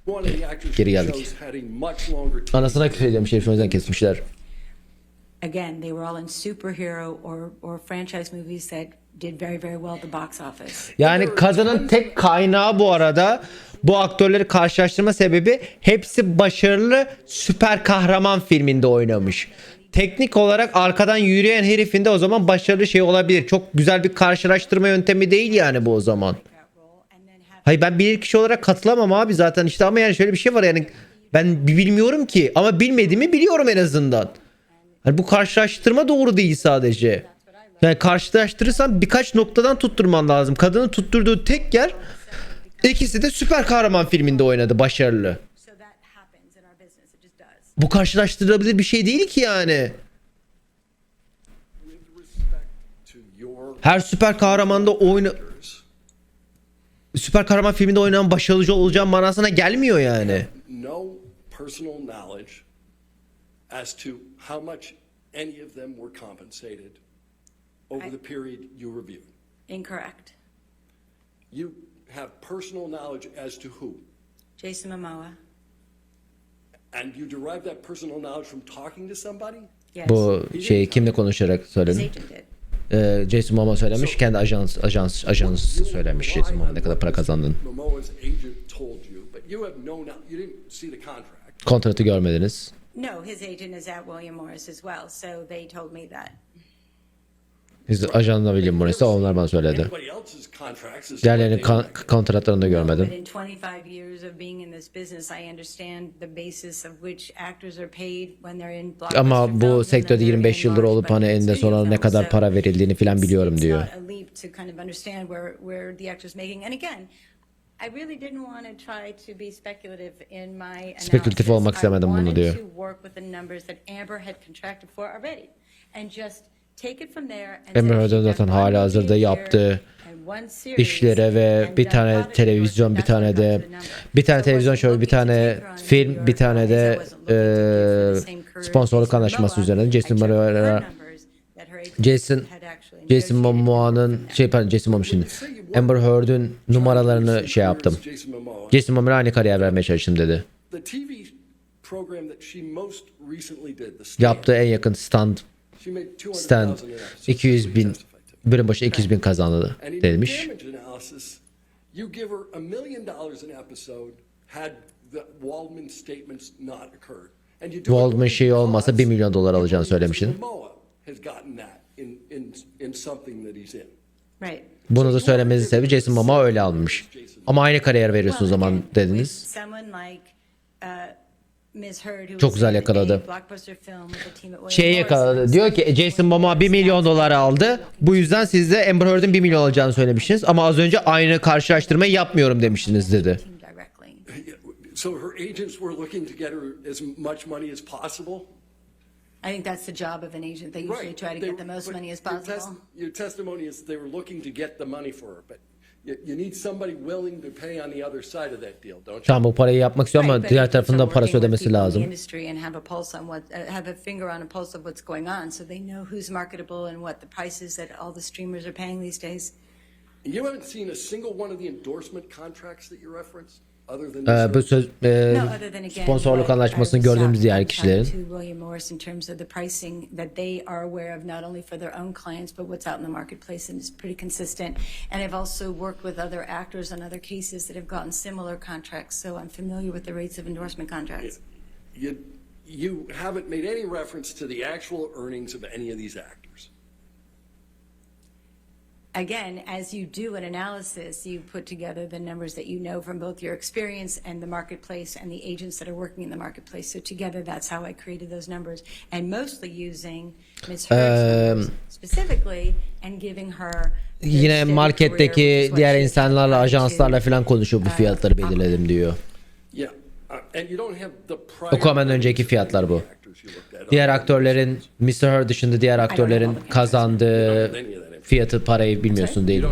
One of the actors Geri you geldik. chose had a much longer time. Anasına küfür ediyormuş herif, o yüzden kesmişler. Again, they were all in superhero or franchise movies that did very very well at the box office. Yani kadının tek kaynağı bu arada bu aktörleri karşılaştırma sebebi hepsi başarılı süper kahraman filminde oynamış. Teknik olarak arkadan yürüyen herifin de o zaman başarılı şey olabilir. Çok güzel bir karşılaştırma yöntemi değil yani bu o zaman. Hayır ben bir kişi olarak katılamam abi zaten işte ama yani şöyle bir şey var yani ben bilmiyorum ki ama bilmediğimi biliyorum en azından. Hani bu karşılaştırma doğru değil sadece. Yani karşılaştırırsan birkaç noktadan tutturman lazım. Kadının tutturduğu tek yer ikisi de süper kahraman filminde oynadı başarılı. So that happens in our business. It just does. Bu karşılaştırılabilir bir şey değil ki yani. With respect to your Her süper kahramanda süper kahraman filminde oynayan başarılı olacağım manasına gelmiyor yani. no personal knowledge as to how much any of them were compensated over the period you reviewed. Incorrect. You have personal knowledge as to who? Jason Momoa. And you derive that personal knowledge from talking to somebody? Yes. Bu şey kimle konuşarak His söyledin? agent did. Jason Momoa söylemiş. Kendi ajans söylemiş Jason Momoa ne kadar para kazandın. Momoa's agent told you, but you have no knowledge. You didn't see the contract. Kontratı görmediniz. No, his agent is at William Morris as well, so they told me that. Biz ajanla William Morris'e onlar bana söyledi. Anybody else's contracts is Diğerlerinin kontratlarını da But görmedim. in 25 years of being in this business, I understand the basis of which actors are paid when they're in blockbuster Ama bu films and sektörde then they're 25 in yıldır large olup hani budget eninde studio sonunda ne films. kadar So para verildiğini falan biliyorum it's diyor. not a leap to kind of understand where the actor's making. And again, I really didn't want to try to be speculative in my analysis. Spekülatif olmak istemedim bunu diyor. I wanted to work with the numbers that Amber had contracted for already and just take it from there and Amber say Heard'ın she's zaten done one hala hazırda movie a year yaptığı and one series işlere ve and bir done tane product televizyon, bir endorsement, tane that's de what comes to the number. bir tane So televizyon wasn't şovu, bir looking to tane take her on a film, New bir York tane role, de because I wasn't looking to give her the same career sponsorluk as anlaşması Momoa. üzerine I Jason checked her Momoa numbers that her agent Jason had actually negotiated Momoa'nın Jason Momoa şimdi Amber Heard'ün numaralarını şey yaptım. Jason Momoa'ya aynı kariyer vermeye çalıştım dedi. The TV program that she most recently did, The Stand, Yaptığı en yakın stand she made 200,000 stand an episode. 200 bin bölüm başı 200 bin kazandı And in demiş. your damage analysis, you give her $1 million an episode had the Waldman statements not occurred. And you do Waldman it şeyi olmasa $1 milyon because alacağını söylemiştin. Momoa has gotten that in something that he's in. Right. Bunu da söylemesi sebebi Jason Momoa öyle almış. Ama aynı kariyer veriyorsun o zaman dediniz. Çok güzel yakaladı. Şeyi yakaladı. Diyor ki Jason Momoa $1 milyon aldı. Bu yüzden siz de Amber Heard'ın $1 milyon alacağını söylemiştiniz. Ama az önce aynı karşılaştırmayı yapmıyorum demiştiniz dedi. So her agents were looking to get her as much money as possible. I think that's the job of an agent. They usually try to get the most money as possible. Your testimony is they were looking to get the money for her, but you need somebody willing to pay on the other side of that deal, don't you? Tamam bu parayı yapmak istiyor ama diğer tarafında parası ödemesi lazım. Have a finger on a pulse of what's going on, so they know who's marketable and what the prices that all the streamers are paying these days. You haven't seen a single one of the endorsement contracts that you referenced? Bu söz sponsorluk anlaşmasını gördüğümüz diğer kişilerin. In terms of the pricing that they are aware of not only for their own clients but what's out in the marketplace, and it's pretty consistent. And I've also worked with other actors on other cases that have gotten similar contracts, so I'm familiar with the rates of endorsement contracts. You haven't made any reference to the actual earnings of any of these actors. Again, as you do an analysis, you put together the numbers that you know from both your experience and the marketplace and the agents that are working in the marketplace. So together, that's how I created those numbers, and mostly using Ms. Heard's numbers specifically and giving her yine marketteki diğer insanlarla, ajanslarla falan konuşup bu fiyatları belirledim diyor. Okumadan önceki fiyatlar bu. Diğer aktörlerin, Mr. Heard dışında diğer aktörlerin kazandığı fiyatı, parayı bilmiyorsun değil mi?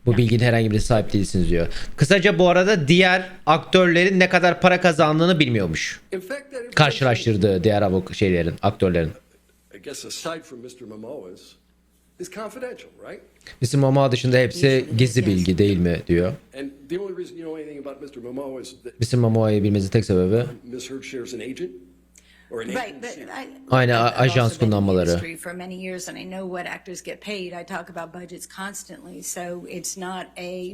Bu bilginin herhangi birine sahip değilsiniz diyor. Kısaca bu arada diğer aktörlerin ne kadar para kazandığını bilmiyormuş. Karşılaştırdığı diğer aktörlerin. Mr. Momoa dışında hepsi gizli bilgi değil mi diyor. Mr. Momoa'yı bilmesi tek sebebi aynı ajans kullanmaları.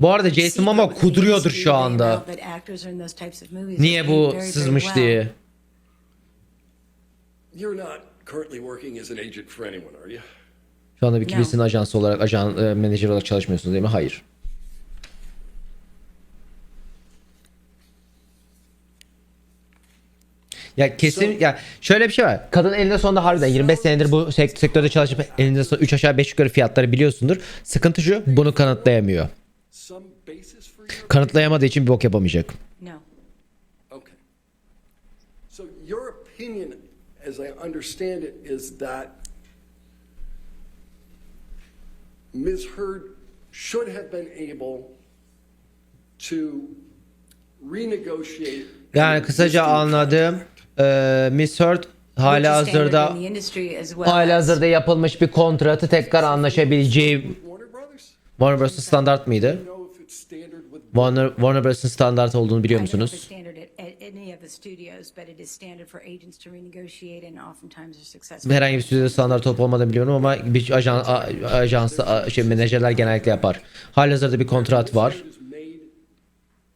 Bu arada Jason Momoa kuduruyordur şu anda. Niye bu sızmış diye. Şu anda bir birisinin ajansı olarak, menajer olarak çalışmıyorsunuz değil mi? Hayır. Ya kesin ya şöyle bir şey var. Kadın elinde sonunda harbiden 25 senedir bu sektörde çalışıp elinde sonunda 3 aşağı 5 yukarı fiyatları biliyorsundur. Sıkıntı şu, bunu kanıtlayamıyor. Kanıtlayamadığı için bir bok yapamayacak. No. Okay. So your opinion, as I understand it, is that Ms. Heard should have been able to renegotiate. Yani kısaca anladığım Ms. Heard halihazırda yapılmış bir kontratı tekrar anlaşabileceği. Warner Bros'un standart mıydı? Warner Bros'un standart olduğunu biliyor musunuz? Herhangi bir stüdyoda standart olup olmadığını biliyorum ama bir menajerler genellikle yapar. Halihazırda bir kontrat var.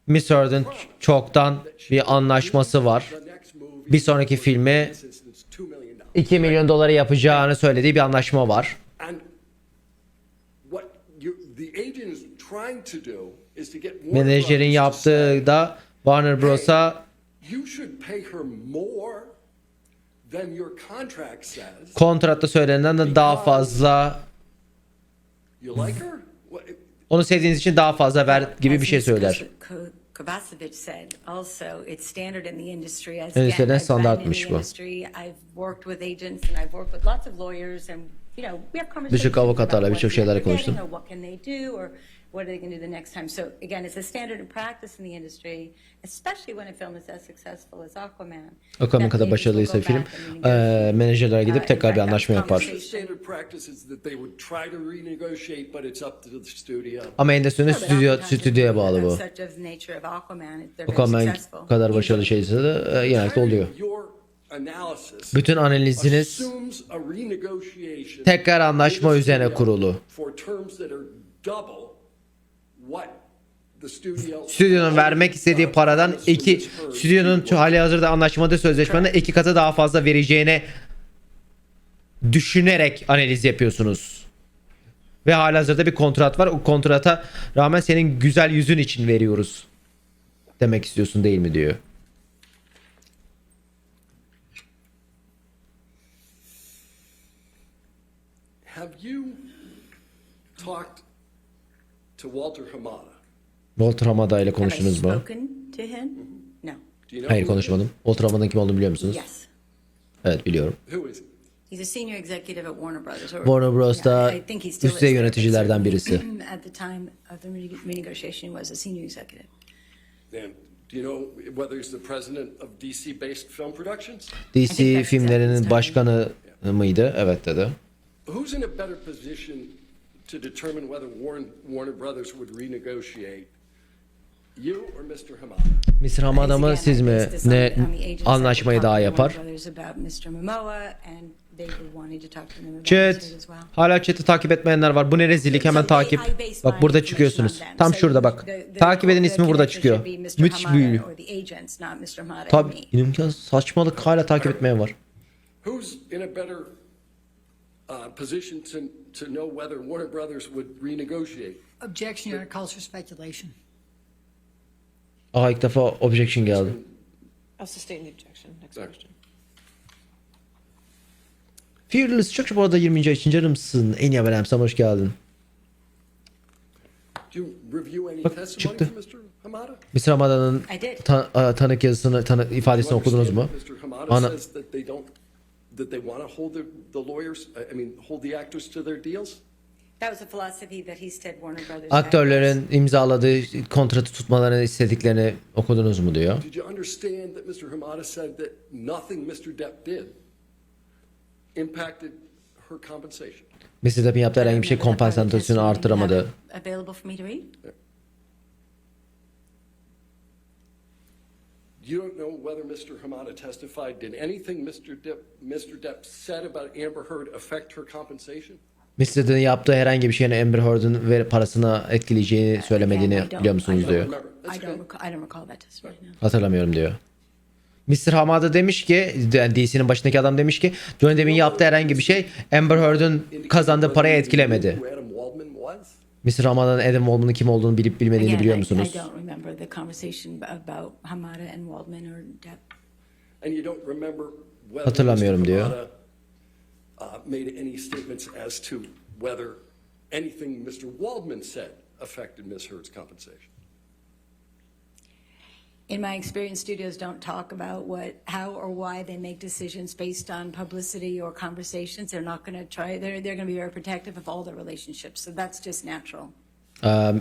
Miss Heard'ın çoktan bir anlaşması var. Bir sonraki filmi $2 milyon yapacağını söylediği bir anlaşma var. Menajerin yaptığı da Warner Bros'a kontratta söylenenden daha fazla, onu sevdiğiniz için daha fazla ver gibi bir şey söyler. Kovacevic said also, it's standard in the industry. As Endüstriden again, I've been in standartmış the bu. industry, I've worked with agents and I've worked with lots of lawyers and we have conversations Birçok avukatlarla about birçok what şeyler they're konuştum. getting or what can they do or what are they going to do the next time. So again, it's a standard in practice in the industry, especially when a film is as successful as Aquaman. Aquaman that kadar agents will başarılıysa go film, back and renegotiate. menajerler gidip In tekrar bir fact, anlaşma that was yapar. conversation. Standard practice is that they would try to renegotiate, but it's up to the studio. Ama endüstrinin stüdyoya bağlı bu. Aquaman kadar başarılı şeyse de genellikle oluyor. Your analysis Bütün analiziniz assumes a renegotiation tekrar anlaşma with the üzerine studio kurulu. for terms that are double what the studio Stüdyonun vermek istediği paradan stüdyonun halihazırda anlaşmada sözleşmede 2 katı daha fazla vereceğine düşünerek analiz yapıyorsunuz. Ve halihazırda bir kontrat var. O kontrata rağmen senin güzel yüzün için veriyoruz. Demek istiyorsun değil mi diyor. Have you talked to Walter Hamada? Walter Hamada ile Have I konuştunuz mu? spoken to him? No. Do you know Hayır, who he is? konuşmadım. Walter Hamada'nın kim olduğunu biliyor musunuz? Yes. Evet, biliyorum. Who is he? He's a senior executive at Warner Brothers. Warner Bros'ta I think he still üst düzey is there, but yöneticilerden birisi. certainly At the time of the renegotiation, he was a senior executive. And do you know whether he's the president of DC-based film productions? DC filmlerinin başkanı mıydı? Evet dedi. Who's in a better position to determine whether Warner Brothers would renegotiate? You or Mr. Hamada? Mr. Hamada mı siz mi? Ne anlaşmayı daha yapar? Chat. Hala chat'i takip etmeyenler var. Bu ne rezillik, hemen takip. Bak burada çıkıyorsunuz. Tam şurada bak. Takip edin, ismi burada çıkıyor. Müthiş büyülü. Tabii imkansız, saçmalık, hala takip etmeyen var. Who's in a better position to know whether Warner Brothers would renegotiate? Objection, Your Honor, calls for speculation. Aa, ilk defa objection geldi. I'll sustain the objection. Next Sorry. question. Fearless çok bu arada 20. ayın canımsın. En iyi haberim, sana hoş geldin. Do you review any Bak, testimony çıktı. from Mr. Hamada? Mr. Hamada'nın I did. tanık yazısını, ifadesini okudunuz mu? Mr. Hamada Ana, says that they want to hold the lawyers, hold the actors to their deals. That was a philosophy that he said Warner Brothers. aktörlerin imzaladığı kontratı tutmalarını istediklerini okudunuz mu diyor. Did you understand that Mr. Hamada said that nothing Mr. Depp did impacted her compensation? Mr. Depp'in yaptığı herhangi bir şey kompensasyonu artıramadı. Available for me to read? You don't know whether Mr. Hamada testified. Did anything Mr. Depp said about Amber Heard affect her compensation? Mr. Depp'in yaptığı herhangi bir şeyin Amber Heard'ın parasına etkileyeceğini söylemediğini biliyor musunuz diyor. I don't recall that testimony. No. Hatırlamıyorum diyor. Mr. Hamada demiş ki, DC'nin başındaki adam demiş ki, Johnny Depp'in yaptığı herhangi bir şey Amber Heard'ın kazandığı parayı etkilemedi. Who Adam Waldman was? Mr. Hamada'nın Adam Waldman'ın kim olduğunu bilip bilmediğini Again, biliyor I musunuz? don't remember the conversation about Hamada and Waldman or Depp. And you don't remember whether Hatırlamıyorum Mr. diyor. Hamada made any statements as to whether anything Mr. Waldman said affected Ms. Heard's compensation. In my experience, studios don't talk about how or why they make decisions based on publicity or conversations. They're not going to try. They're going to be very protective of all their relationships. So that's just natural. Yeah,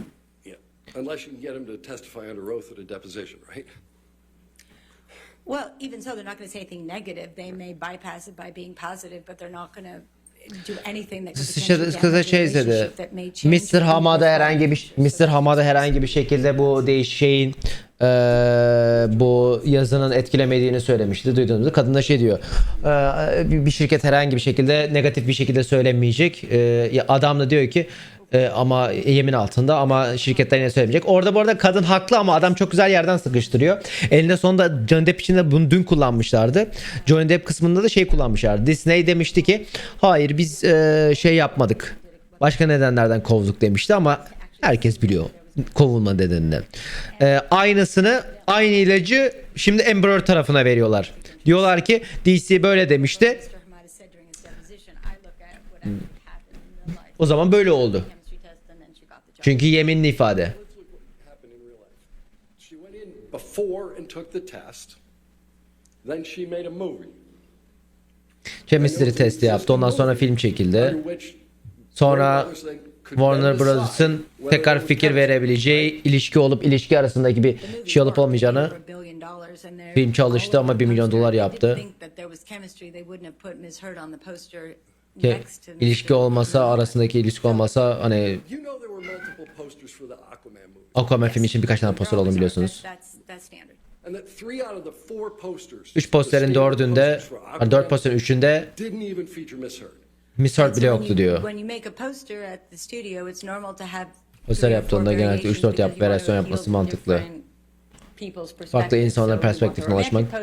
unless you can get him to testify under oath at a deposition, right? Well, even so, they're not going to say anything negative. They may bypass it by being positive, but they're not going to do anything that could potentially damage the relationship that may change. Mr. Hamada herhangi bir şekilde bu şeyin bu yazının etkilemediğini söylemişti. Duyduğunuzda kadın da şey diyor. Bir şirket herhangi bir şekilde negatif bir şekilde söylemeyecek. Adam da diyor ki ama yemin altında, ama şirketler yine söylemeyecek. Orada bu arada kadın haklı ama adam çok güzel yerden sıkıştırıyor. Elinde sonunda Johnny Depp için de bunu dün kullanmışlardı. Johnny Depp kısmında da şey kullanmışlardı. Disney demişti ki hayır biz şey yapmadık. Başka nedenlerden kovduk demişti ama herkes biliyor kovulma nedenini. Aynısını, aynı ilacı şimdi Amber Heard tarafına veriyorlar. Diyorlar ki DC böyle demişti. O zaman böyle oldu. Çünkü yeminli ifade. Happened in real life. She went before and took the test. Then she made a movie. Chemistry testi yaptı. Ondan sonra film çekildi. Sonra Warner Brothers'ın tekrar fikir verebileceği ilişki olup ilişki arasındaki bir şey olup olmayacağını film çalıştı ama $1 milyon yaptı. İlişki olmasa arasındaki ilişki olmasa hani Aquaman filmi için birkaç tane poster olduğunu biliyorsunuz. 3 posterin 4'ünde, yani 4 posterin 3'ünde Miss Heard bile yoktu diyor. Poster yaptığında genellikle 3-4 versiyon yapması mantıklı. Farklı insanların perspektifine ulaşmak,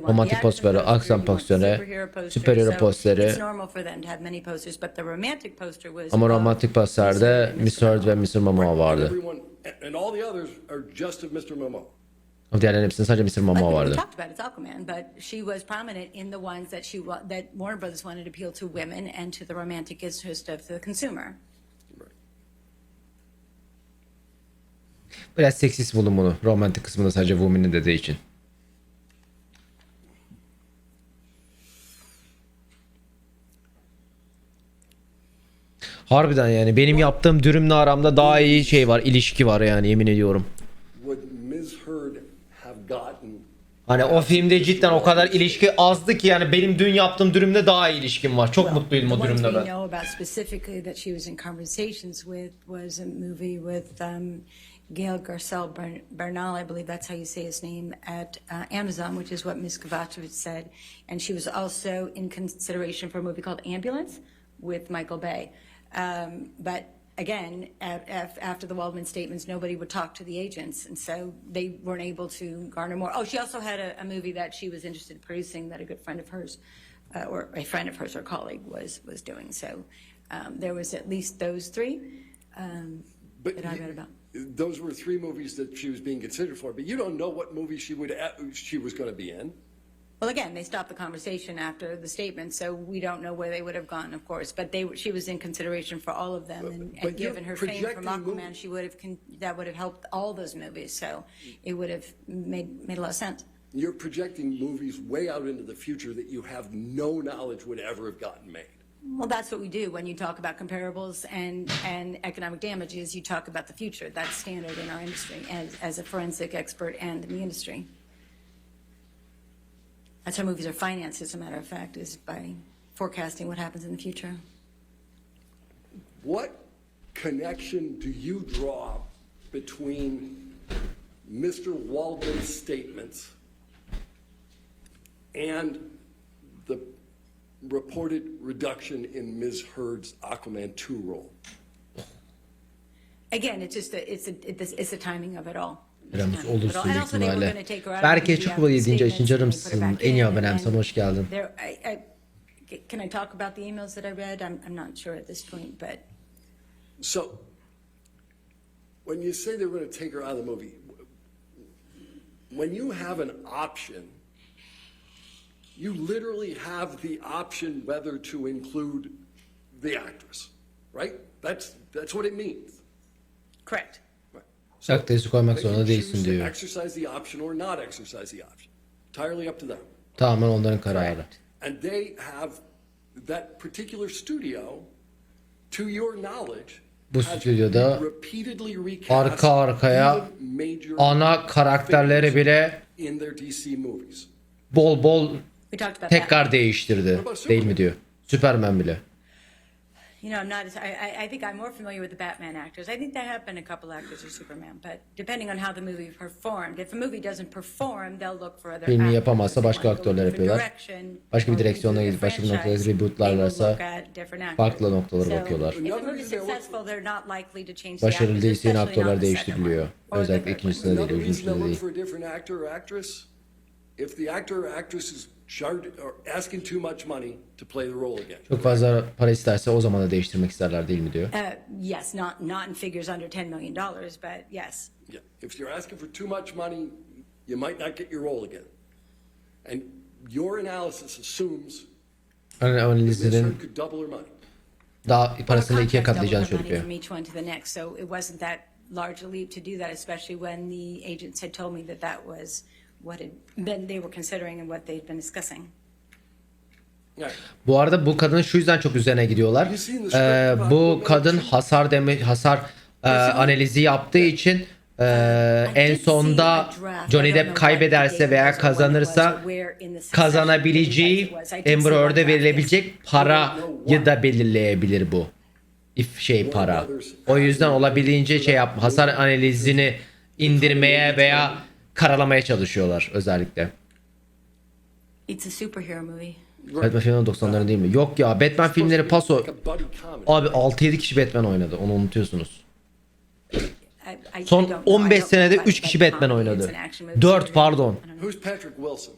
romantik posteri, aksiyon posteri, süperhero posteri. Ama romantik posterde Miss Heard ve Mr. Momoa vardı. Diğerlerin hepsinde sadece Mr. Momoa vardı. Biraz seksist buldum bunu. Romantik kısmında sadece woman'in dediği için. Harbiden yani benim yaptığım dürümle aramda daha iyi şey var, ilişki var yani yemin ediyorum. Hani o filmde cidden o kadar ilişki azdı ki yani benim dün yaptığım dürümle daha iyi ilişkim var. Çok mutluydum o dürümle ben. Gail Garcelle Bernal, I believe that's how you say his name, at Amazon, which is what Ms. Kovacevic said. And she was also in consideration for a movie called Ambulance with Michael Bay. But again, after the Waldman statements, nobody would talk to the agents, and so they weren't able to garner more. Oh, she also had a movie that she was interested in producing that a good friend of hers, or a friend of hers or colleague was doing. So there was at least those three that I read about. Those were 3 movies that she was being considered for, but you don't know what movie she was going to be in. Well, again, they stopped the conversation after the statement, so we don't know where they would have gone, of course. But she was in consideration for all of them, and given her fame from Aquaman, that would have helped all those movies. So it would have made a lot of sense. You're projecting movies way out into the future that you have no knowledge would ever have gotten made. Well, that's what we do when you talk about comparables and economic damages. You talk about the future. That's standard in our industry as a forensic expert and in the industry. That's how movies are financed, as a matter of fact, is by forecasting what happens in the future. What connection do you draw between Mr. Waldman's statements and the reported reduction in Ms. Heard's Aquaman 2 role? Again, it's the timing of it all. Olursun büyük ihtimalle. Berke çok bol 7. ayın canımsın. En iyi abonem sana hoş geldin. Can I talk about the emails that I read? I'm not sure at this point, but. So, when you say they're going to take her out of the movie, when you have an option, you literally have the option whether to include the actress, right? That's what it means. Correct. Aktresi koymak zorunda değilsin diyor. Exercise the option or not exercise the option. Entirely up to them. Tamamen onların kararı. And they have that particular studio, to your knowledge, bu stüdyoda arka arkaya ana karakterleri bile bol bol tekrar değiştirdi. Değil mi diyor. Superman bile. You know, I'm not. I think I'm more familiar with the Batman actors. I think there have been a couple actors of Superman, but depending on how the movie performed, if a movie doesn't perform, they'll look for other. Filmi yapamazsa başka aktörler yapıyorlar. Başka bir direksiyonla gidip başka bir noktaya rebootlarlarsa farklı noktalara bakıyorlar. Başarılı değilse yine aktörler değiştiriliyor. Özellikle ikincisinde değil, üçüncüsünde değil. If the actor or actress is asking too much money to play the role again. Çok fazla para isterse o zaman da değiştirmek isterler değil mi diyor. Yes, not in figures under $10 million, but yes. Yeah, if you're asking for too much money, you might not get your role again. And your analysis assumes analizlerin daha parasını ikiye katlayacağını söylüyor. large a leap to do that, especially when the agents had told me that that was what had been they were considering and what they'd been discussing. Yeah. Bu arada bu kadın şu yüzden çok üzerine gidiyorlar. Bu kadın hasar analizi yaptığı için en sonda Johnny Depp kaybederse veya kazanırsa kazanabileceği Amber Heard'e verilebilecek parayı da belirleyebilir bu. Para. O yüzden olabildiğince hasar analizini indirmeye veya karalamaya çalışıyorlar özellikle. It's a superhero movie. Batman filmleri 90'ların değil mi? Yok ya, Batman filmleri paso. Abi 6-7 kişi Batman oynadı. Onu unutuyorsunuz. Son 15 senede 3 kişi Batman oynadı. 4 pardon. Who's Patrick Wilson?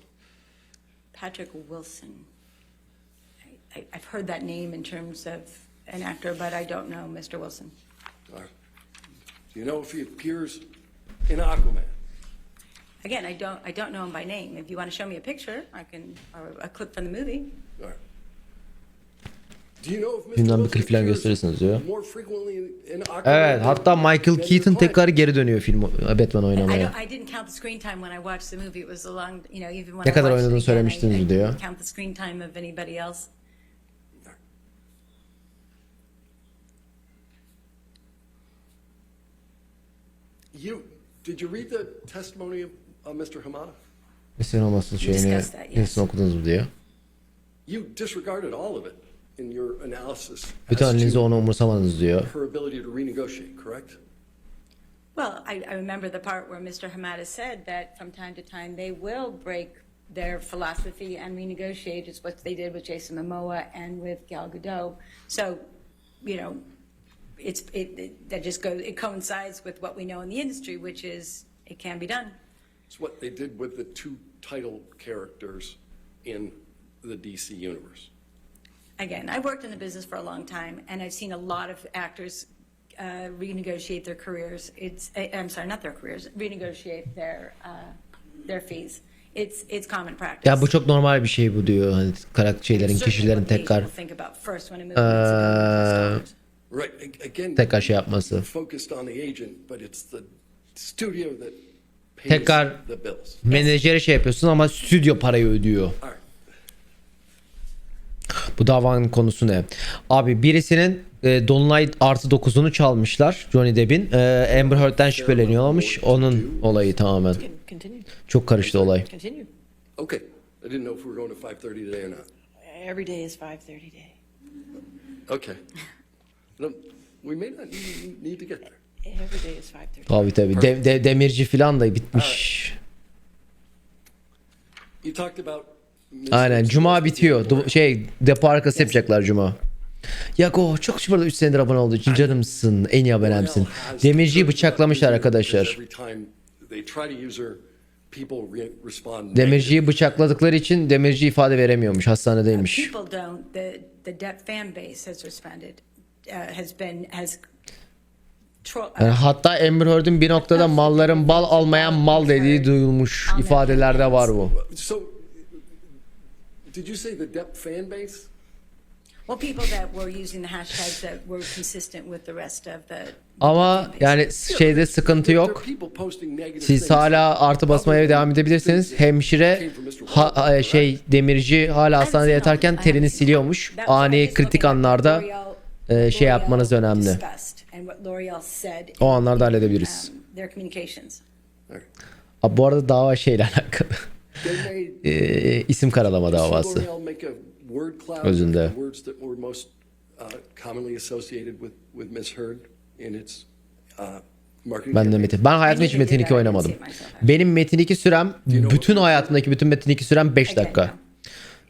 Patrick Wilson. I've heard that name in terms of an actor, but I don't know Mr. Wilson. Do you know if he appears in Aquaman? Again, I don't know him by name. If you want to show me a picture, I can, or a clip from the movie. All right. Do you know if Mr. Filmden bir Wilson klip falan appears gösterirsiniz diyor. more frequently in Aquaman Evet, hatta Michael than Keaton in tekrar geri dönüyor film Batman oynamaya. I didn't count the screen time when I watched the movie. It was a long, you know, even when Ne I kadar watched oynadığını it again, söylemiştiniz I diyor. didn't count the screen time of anybody else. Did you read the testimony of Mr. Hamada? Mesela olmasın şeyini nesini okudunuz mu diyor. You disregarded all of it in your analysis. Bütün as analizi to onu umursamadınız diyor. her ability to renegotiate, correct? Well, I remember the part where Mr. Hamada said that from time to time they will break their philosophy and renegotiate. It's what they did with Jason Momoa and with Gal Gadot. So, you know, that just goes. It coincides with what we know in the industry, which is it can be done. It's what they did with the two title characters in the DC universe. Again, I worked in the business for a long time, and I've seen a lot of actors renegotiate their careers. I'm sorry, not their careers. Renegotiate their fees. It's common practice. Ya bu çok normal bir şey bu diyor. Hani karakterlerin, kişilerin tekrar Right. Again, tekrar şey yapması. focused on the agent, but it's the studio that pays Tekrar the bills. menajeri şey yapıyorsun ama stüdyo parayı ödüyor. All right. Bu davanın konusu ne? Abi birisinin Dolunay +9'unu çalmışlar Johnny Depp'in. Amber Heard'den şüpheleniyormuş. Onun olayı tamamen. Continue. Çok karıştı olay. Continue. Okay. I didn't know if we were going to 5:30 today or not. Every day is 5:30 day. Okay. We may not need to get there. Every day is 5:30. Tabii. Demirci falan da bitmiş. You talked about Aynen. Cuma bitiyor. Depo arkası yapacaklar Cuma. Yago çok şükür 3 senedir abone olduğu için canımsın. En iyi abonemsin. Demirciyi bıçaklamışlar arkadaşlar. Demirciyi bıçakladıkları için demirci ifade veremiyormuş. Hastanedeymiş. People don't. The Depp fan base has responded. Yani hatta Amber Heard'ün bir noktada malların bal almayan mal dediği duyulmuş. İfadelerde var bu. So, did you say the Depp fan base? Well, people that were using the hashtags that were consistent with the rest of the. Ama yani şeyde sıkıntı yok. Siz hala artı basmaya devam edebilirsiniz. Hemşire demirci hala hastanede yatarken terini siliyormuş. Ani kritik anlarda şey yapmanız önemli. O anlarda halledebiliriz. Abi bu arada dava şeyle alakalı. İsim karalama davası. Özünde. Ben hayatımda hiç Metin 2 oynamadım. Benim Metin 2 sürem, bütün hayatımdaki bütün Metin 2 sürem 5 dakika.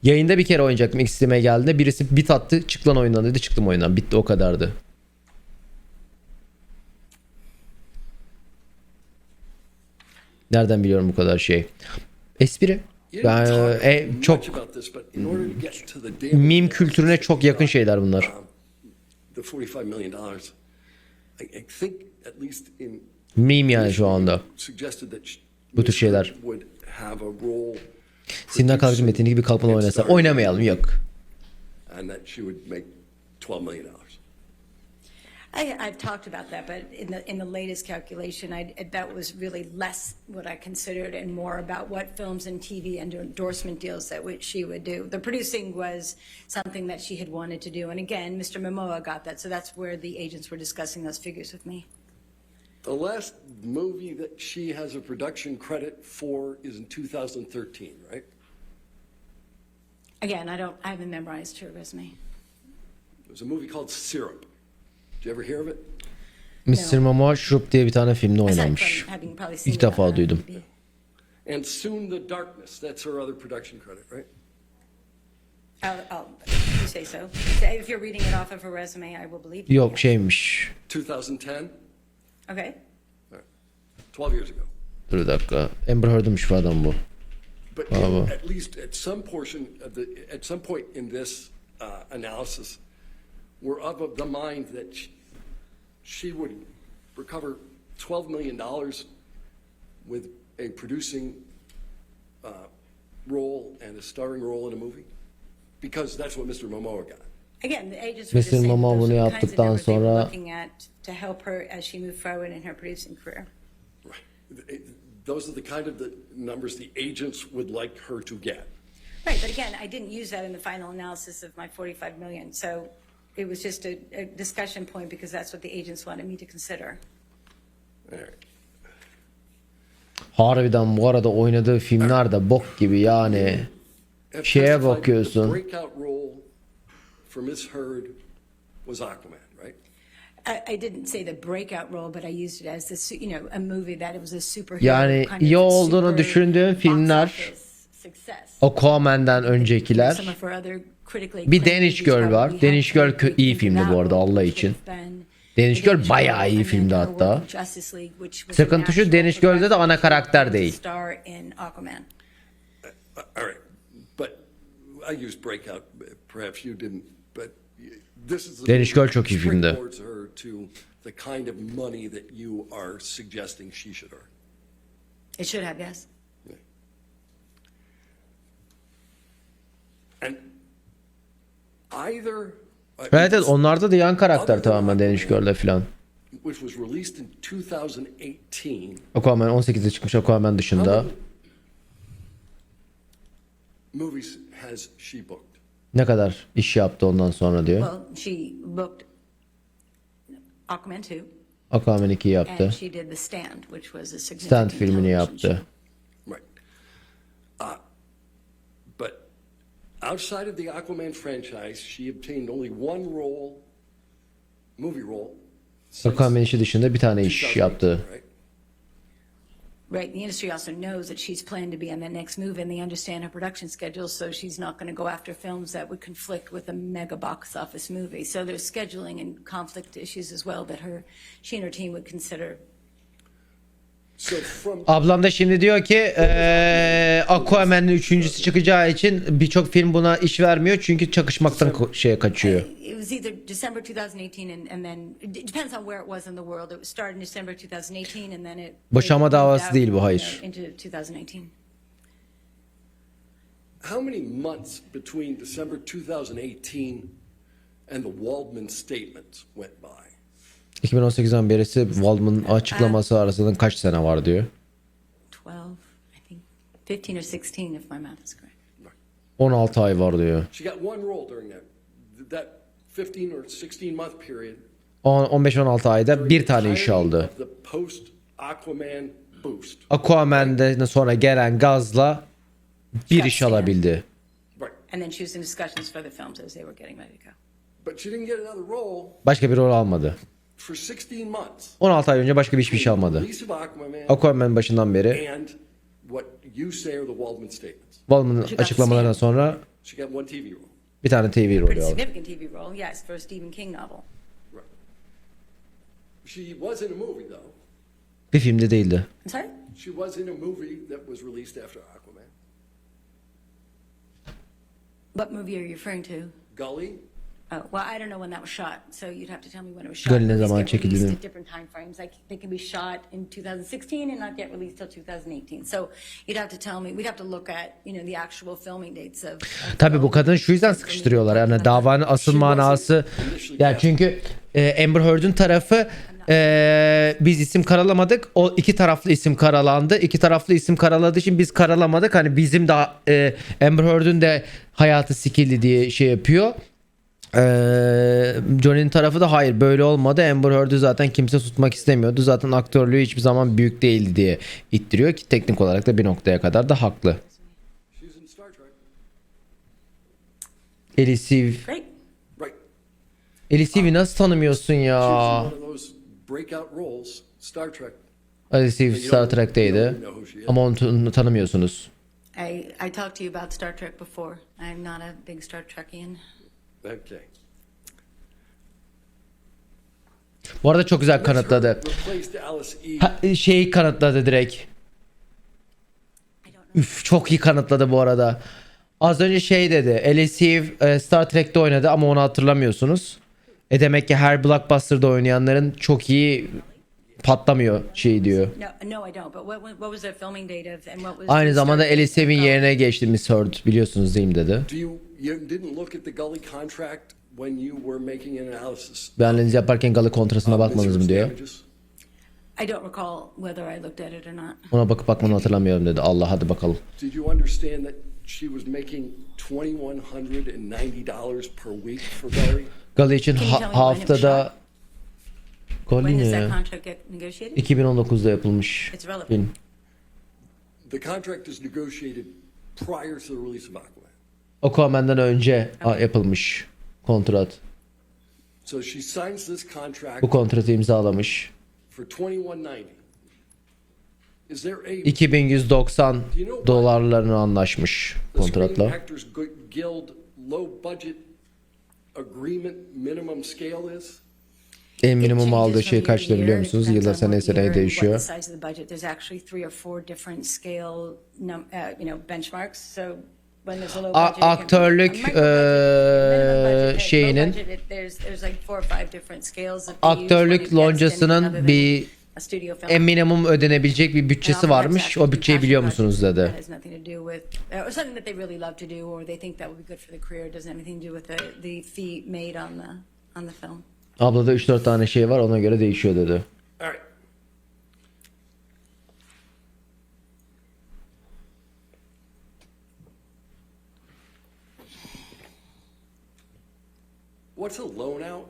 Yayında bir kere oynayacaktım, ilk sisteme geldiğinde. Birisi bit attı, çık lan oyundan dedi, çıktım oyundan. Bitti, o kadardı. Nereden biliyorum bu kadar şey? Espri. Ben çok meme kültürüne çok yakın şeyler bunlar. Meme yani şu anda. Bu tür şeyler. Sinan Kalkıcı Metin gibi kalkmadan oynasa oynamayalım, yok. I've talked about that, but in the latest calculation, that was really less what I considered and more about what films and TV and endorsement deals that she would do. The producing was something that she had wanted to do, and again, Mr. Momoa got that, so that's where the agents were discussing those figures with me. The last movie that she has a production credit for is in 2013, right? Again, I haven't memorized her resume. There's a movie called Syrup. Did you ever hear of it? Mr. Momoa Şurup diye bir tane filmde Aside oynamış. from having probably seen İlk it on defa duydum. IMDb. And Soon the Darkness. That's her other production credit, right? You say so. If you're reading it off of her resume, I will believe you. Yok şeymiş. 2010? Okay. All right. 12 years ago. Dur bir dakika. Amber Heard'mış bu adam bu. But at least at some portion of at some point in this analysis, we're of the mind that she would recover $12 million with a producing role and a starring role in a movie, because that's what Mr. Momoa got. Again, the agents were Mr. just saying Momoa those bunu are the kinds of yaptıktan numbers they were sonra- looking at to help her as she moved forward in her producing career. Right. Those are the kind of the numbers the agents would like her to get. Right, but again, I didn't use that in the final analysis of my 45 million, so it was just a discussion point because that's what the agents wanted me to consider. All right. Harbiden bu arada oynadığı filmler de bok gibi yani. Have Şeye testified that bakıyorsun. The breakout role for Miss Heard was Aquaman, right? I didn't say the breakout role, but I used it as a movie that it was a superhero. Yani kind of iyi olduğunu super düşündüğüm box filmler office success. Aquaman'dan öncekiler. Some of her other critically Bir acclaimed Danish movies Girl var. probably Danish had Girl to iyi into filmdi that bu arada role, Allah which için. would have been Danish the Girl bayağı iyi and then filmdi her hatta. work in Justice League, which was Sıkıntı a şu, national Danish Girl'de de ana progressive karakter değil. star in Aquaman. All right, but I used breakout. Perhaps you didn't, but this is the Danish Girl çok iyi filmdi. springboards her to the kind of money that you are suggesting she should earn. It should have, yes. And either Evet evet, onlarda da yan karakter tamamen Danish Girl'de filan. which was released in 2018. Aquaman 18'de çıkmış, Aquaman dışında. Movies has she booked? Ne kadar iş yaptı ondan sonra diyor. Well, she booked Aquaman 2, Aquaman 2 yaptı. and she did The Stand, which was a Stand significant filmini television show. yaptı. Right. But outside of the Aquaman franchise, she obtained only one role, movie role. since Aquaman işi dışında bir tane iş 2018, yaptı. right? Right, the industry also knows that she's planning to be on that next movie, and they understand her production schedule, so she's not going to go after films that would conflict with a mega box office movie. So there's scheduling and conflict issues as well that she and her team would consider. So from Ablam da şimdi diyor ki Aquaman'ın üçüncüsü çıkacağı için birçok film buna iş vermiyor çünkü çakışmaktan kaçıyor. It was either December 2018 and then it depends on where it was in the world. It was started in December 2018 and then it Boşanma moved davası out, değil bu, hayır. into 2018. how many months between December 2018 and the Waldman statements went by? 2018'den berisi Waldman'ın açıklaması arasında kaç sene var diyor. 12, I think 15 or 16 if my math is correct. 16 ay var diyor. She got one role during that 15 or 16 month period. 15-16 ayda bir tane iş aldı. Of the post Aquaman boost. Aquaman'den sonra gelen gazla bir iş alabildi. Right. And then she was in discussions for the films as they were getting ready to go. But she didn't get another role Başka bir rol almadı. for 16 months. 16 ay önce başka bir hiçbir şey almadı. Release of Aquaman Aquaman başından beri and what you say are the Waldman statements. Waldman'ın açıklamalarından sonra She got one TV role. bir tane TV Pretty rolü aldı. significant TV role, yes, for a Stephen King novel. Right. She was in a movie though. Bir filmde değildi. I'm sorry? She was in a movie that was released after Aquaman. What movie are you referring to? Gully. Oh, well, I don't know when that was shot, so you'd have to tell me when it was shot. Gully ne Movies zaman get çekildiğini. released at different time frames. Like they can be shot in 2016 and not get released till 2018. So you'd have to tell me. We'd have to look at the actual filming dates of Tabii bu kadın şu yüzden sıkıştırıyorlar. Yani davanın asıl manası, yani çünkü Amber Heard'ün tarafı biz isim karalamadık. O iki taraflı isim karalandı. İki taraflı isim karaladığı için biz karalamadık. Hani bizim de Amber Heard'ün de hayatı sikildi diye şey yapıyor. Johnny'nin tarafı da hayır böyle olmadı. Amber Heard'ü zaten kimse tutmak istemiyordu. Zaten aktörlüğü hiçbir zaman büyük değildi diye ittiriyor ki teknik olarak da bir noktaya kadar da haklı. She's in Star Trek. Elisiv. Great. Right. Elisiv'i nasıl tanımıyorsun She was in ya? one of those breakout roles, Star Trek. Elisiv Star Trek'teydi. Ama onu tanımıyorsunuz. I talked to you about Star Trek before. I'm not a big Star Trekian. Okay. Bu arada çok güzel kanıtladı. Replaced Alice E. Şeyi kanıtladı direkt. Üf, çok iyi kanıtladı bu arada. Az önce şey dedi. Elisiv Star Trek'te oynadı ama onu hatırlamıyorsunuz. Demek ki her blockbuster'da oynayanların çok iyi patlamıyor şey diyor. No, I don't. But what was the filming date of and what was Aynı the zamanda start date? Elisiv'in yerine geçti Miss Heard, biliyorsunuz değil mi dedi. You didn't look at the Gully contract when you were making an analysis? Bir analiz yaparken Galı kontrasına bakmadınız mı diyor. I don't recall whether I looked at it or not. Ona bakıp bakmanı hatırlamıyorum dedi. Allah hadi bakalım. Did you understand that she was making $2,190 per week for Gully? Galı için Can you tell me when it haftada Galı When does ne? that contract get negotiated? 2019'da yapılmış It's relevant. film. The contract is negotiated prior to the release of Aquaman. Aquaman'dan önce yapılmış kontrat. So she signs this contract Bu kontratı imzalamış. for $2,190. Is there a 2190 dolarlarını anlaşmış the Screen kontratla. Actors Guild low budget agreement minimum scale is? En minimum It aldığı changes şey from year kaç to lira year. biliyor It musunuz? depends Yılda on seneye what year seneye and what değişiyor. the size of the budget. There's actually 3 or 4 different scale benchmarks. So when there's a low budget, it can be aktörlük, a micro budget, minimum budget, şeyinin- low budget, there's like 4 or 5 different scales that they use when Aktörlük it gets into loncasının other than bir a studio film. en minimum ödenebilecek bir bütçesi varmış. O bütçeyi biliyor musunuz dedi. That has nothing to do with, or something that they really love to do, or they think that would be good for the career. It doesn't have anything to do with the fee made on the film. Ablada 3-4 tane şey var, ona göre değişiyor dedi. All right. What's a loan out?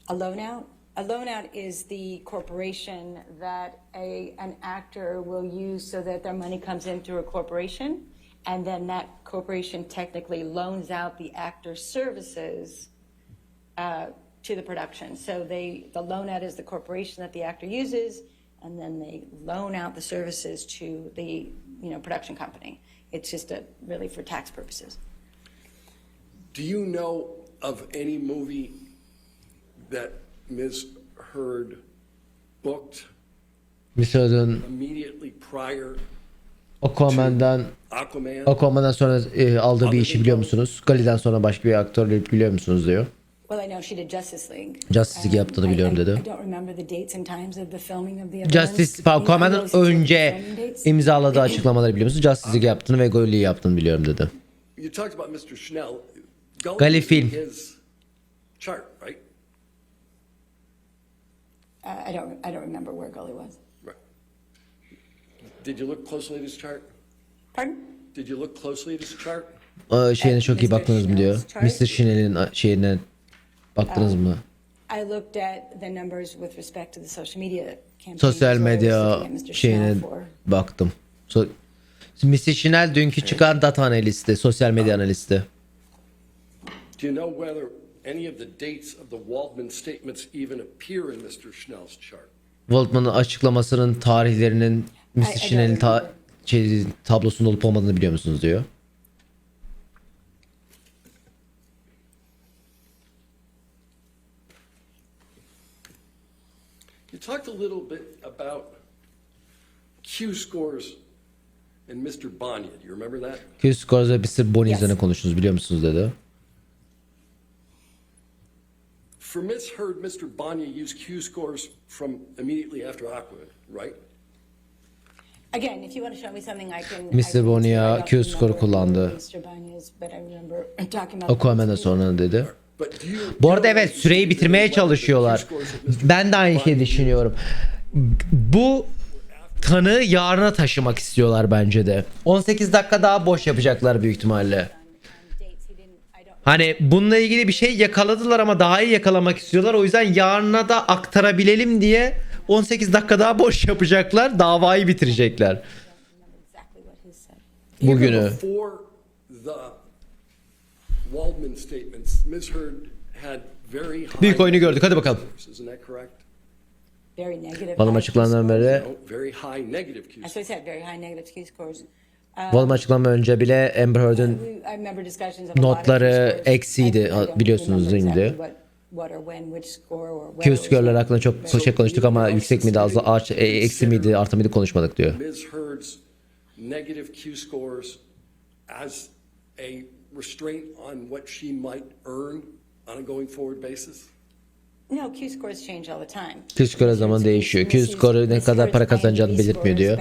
A loan out? A loan out is the corporation that an actor will use so that their money comes in through a corporation, and then that corporation technically loans out the actor's services to the production. So the loan out is the corporation that the actor uses, and then they loan out the services to the production company. It's just really for tax purposes. Do you know of any movie that Ms. Heard booked Miss Heard'ın immediately prior Aquaman? Aquaman'dan sonra aldığı bir işi biliyor musunuz? Gali'den sonra başka bir aktörlük biliyor musunuz diyor. Well, I know she did Justice League. Justice League yaptığını biliyorum dedi. I don't remember the dates and times of the filming of the events. Justice Aquaman'dan önce imzaladığı açıklamaları biliyor musunuz? Justice League yaptığını ve Gali'yi yaptığını biliyorum dedi. You talked about Mr. Schnell. Gully Gully is film. his chart, right? I don't remember where Gully was. Right. Did you look closely at his chart? Pardon? Did you look closely at his chart? Şeyine çok iyi baktınız mı diyor. Mr. Schnell'in şeyine baktınız mı? I looked at the numbers with respect to the social media campaign. Sosyal medya şeyine baktım. Mr. Schnell dünkü çıkan data analisti, sosyal medya analisti. Do you know whether any of the dates of the Waldman statements even appear in Mr. Schnell's chart? Waldman'ın açıklamasının tarihlerinin Mr. Schnell'in tablosunda olup olmadığını biliyor musunuz diyor. You talked a little bit about Q scores and Mr. Bonya. Do you remember that? Q-Scores ve Mr. Bonnie Yes. üzerine konuştunuz biliyor musunuz dedi. For Ms. Heard, Mr. Bonya used Q scores from immediately after Aquaman, right? Again, if you want to show me something, I can. Mr. Bonya Q-Score kullandı. Mr. Banya's, but I remember talking about. Aquaman'dan sonra dedi. But do you- Bu arada evet, süreyi bitirmeye çalışıyorlar. Ben de aynı şeyi düşünüyorum. Bu tanığı yarına taşımak istiyorlar bence de. 18 dakika daha boş yapacaklar büyük ihtimalle. Hani bununla ilgili bir şey yakaladılar ama daha iyi yakalamak istiyorlar. O yüzden yarına da aktarabilelim diye 18 dakika daha boş yapacaklar. Davayı bitirecekler. Bugünü. Even before the Waldman statements, Ms. Heard had very high Büyük oyunu gördük. Hadi bakalım. Isn't that correct? Very negative. Balım açıklandığından beri No, very high negative Q As I said, very high negative Q scores. Balım açıklanma önce bile Amber Heard'ın I remember discussions of a lot of notları Q scores. eksiydi, I don't biliyorsunuz remember değil mi? exactly what or when, which score or whether Q it was skorlar when. hakkında çok şey konuştuk ama yüksek miydi, eksi miydi, artı mıydı konuşmadık diyor. Ms. Heard's negative Q scores as a restraint on what she might earn on a going forward basis? No, Q scores change all the time. Q skoru her zaman değişiyor. Q skoru ne kadar para kazanacağını belirtmiyor diyor.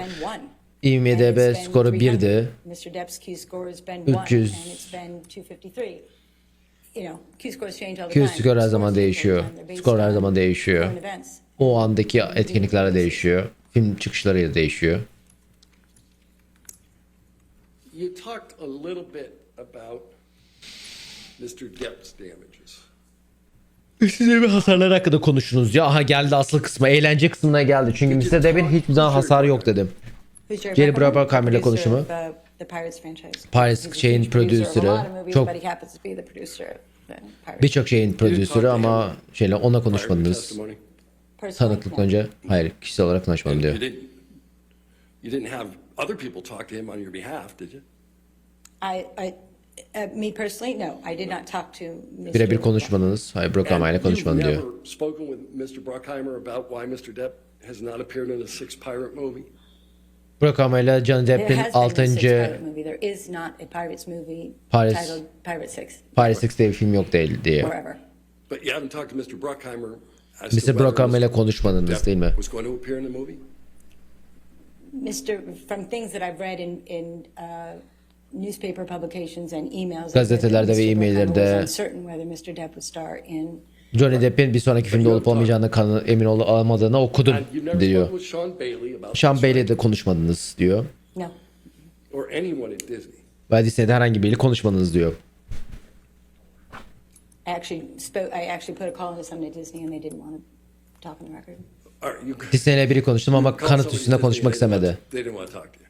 IMDb skoru 1'di. Mr. Depp's Q score has been 300. 1 and it's been 253. You know, Q scores change all the Q time. skor her zaman değişiyor. Skor her zaman değişiyor. Current events. O andaki etkinliklerle değişiyor. Film çıkışlarıyla değişiyor. You talked a little bit about Mr. Depp's damages. Size bir hasarlar hakkında konuştunuz ya. Aha geldi asıl kısmı. Eğlence kısmına geldi. Çünkü Mr. Depp'in hiçbir zaman hasarı yok dedim. Jerry Bruckheimer ile konuşumu. Pirates şeyin prodüsörü. Çok birçok şeyin prodüsörü ama şeyle ona konuşmadınız. Tanıklık önce. Hayır, kişisel olarak konuşmadım diyor. You didn't have other people talk to him on your behalf, did you? Me personally, no, I did not talk to Mr. Birebir konuşmadınız. Hayır, Bruckheimer ile konuşmadım You've diyor. never spoken with Mr. Bruckheimer about why Mr. Depp has not appeared in a Six Pirate movie? Bruckheimer ile Johnny There Depp'in has been a 6. Six Pirate movie. There is not a Pirates movie Pirates- titled Pirate Six. Paris 6 diye bir film yok değil diye. Forever. But you haven't talked to Mr. Bruckheimer as Mr. to whether Bruckheimer ile Mr. konuşmadınız Depp değil mi? was going to appear in the movie? From things that I've read in newspaper publications and emails, Gazetelerde ve Mr. Bruckheimer e-maillerde was uncertain whether Mr. Depp would star in. Johnny Depp'in bir sonraki filmde olup olmayacağını emin olamadığını okudum And you never diyor. spoke with Sean Bailey about Sean this, Bailey right? de konuşmadınız diyor. No. Or anyone at Disney. Ve Disney'de herhangi biriyle konuşmadınız diyor. I actually put a call into someone at Disney and they didn't want to talk on the record. All right, you Disney'le biri konuştum ama called kanıt somebody üstünde at konuşmak Disney, istemedi. they didn't want to talk to you.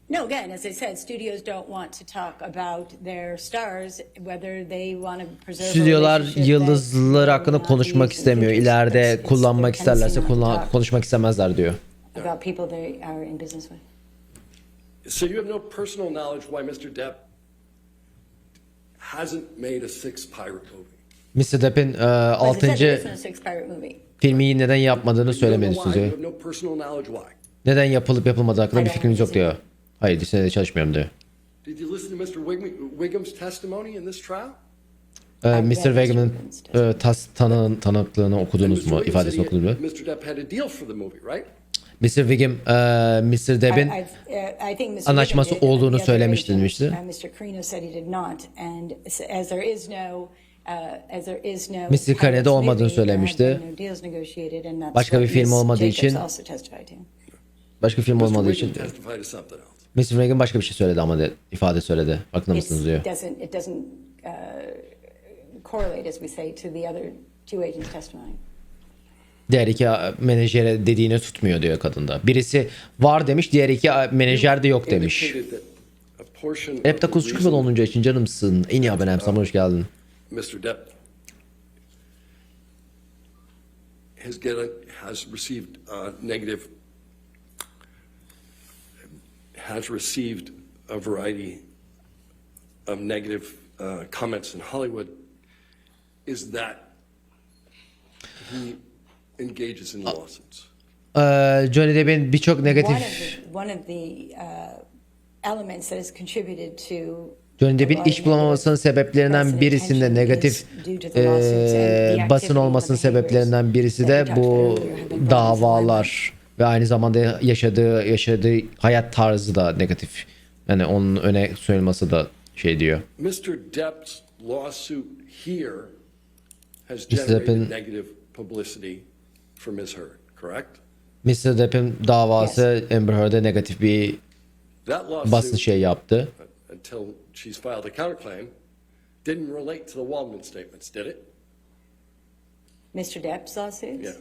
No, again, as I said, studios don't want to talk about their stars, whether they want to preserve a Stüdyolar relationship yıldızlar that hakkında may not konuşmak be istemiyor. used in İleride interest. It's kullanmak their tendency isterlerse not to talk konuşmak istemezler diyor. about people they are in business with. So you have no personal knowledge why Mr. Depp hasn't made a Six Pirate movie? Mr. Depp'in As I said, there 6. isn't a Six Pirate movie. filmi neden yapmadığını You don't know söylemediniz why. diyor. You have no personal knowledge why. Neden yapılıp yapılmadığı hakkında bir fikriniz yok diyor. Hayır, Disney'de çalışmıyorum diyor. Did you listen to Mr. Wiggum's testimony in this trial? Mr. Wegman'ın tanıklığını okudunuz mu? İfadesini okudunuz mu? Mr. Depp had a deal for the movie, right? Mr. Wiggum, Mr. Depp'in I think Mr. anlaşması Wiggum did, olduğunu and the other söylemişti agent, demişti. Mr. Carino said he did not, and as there is no Mr. Carino'da olmadığını söylemişti. Başka bir film olmadığı için- Başka film Mr. olmadığı Wiggum için testified to something else. Mr. Wiggum başka bir şey söyledi ama ifade söyledi. Farkında mısınız diyor. It doesn't correlate, as we say, to the other two agents' testimony. Diğer iki menajere dediğini tutmuyor diyor kadında. Birisi var demiş, diğer iki menajer de yok demiş. Indicated that a portion of Hep de the konuştuk reason 10. için canımsın. En iyi abonem sana hoş geldin. Mr. Depp has received a variety of negative comments in Hollywood is that he engages in lawsuits. Johnny Depp'in birçok negatif One of the elements that has contributed to Johnny Depp'in iş bulamamasının sebeplerinden birisinde negatif basın olmasının sebeplerinden birisi de bu davalar ve aynı zamanda yaşadığı hayat tarzı da negatif. Yani onun öne sürülmesi da şey diyor. Mr. Depp's lawsuit here has Mr. generated Depp'in negative publicity for Ms. Heard, correct? Mr. Depp'in davası Amber Heard'e negatif bir That basın lawsuit, şey yaptı. until she's filed a counterclaim, didn't relate to the Waldman statements, did it? Mr. Depp's lawsuits? Yeah.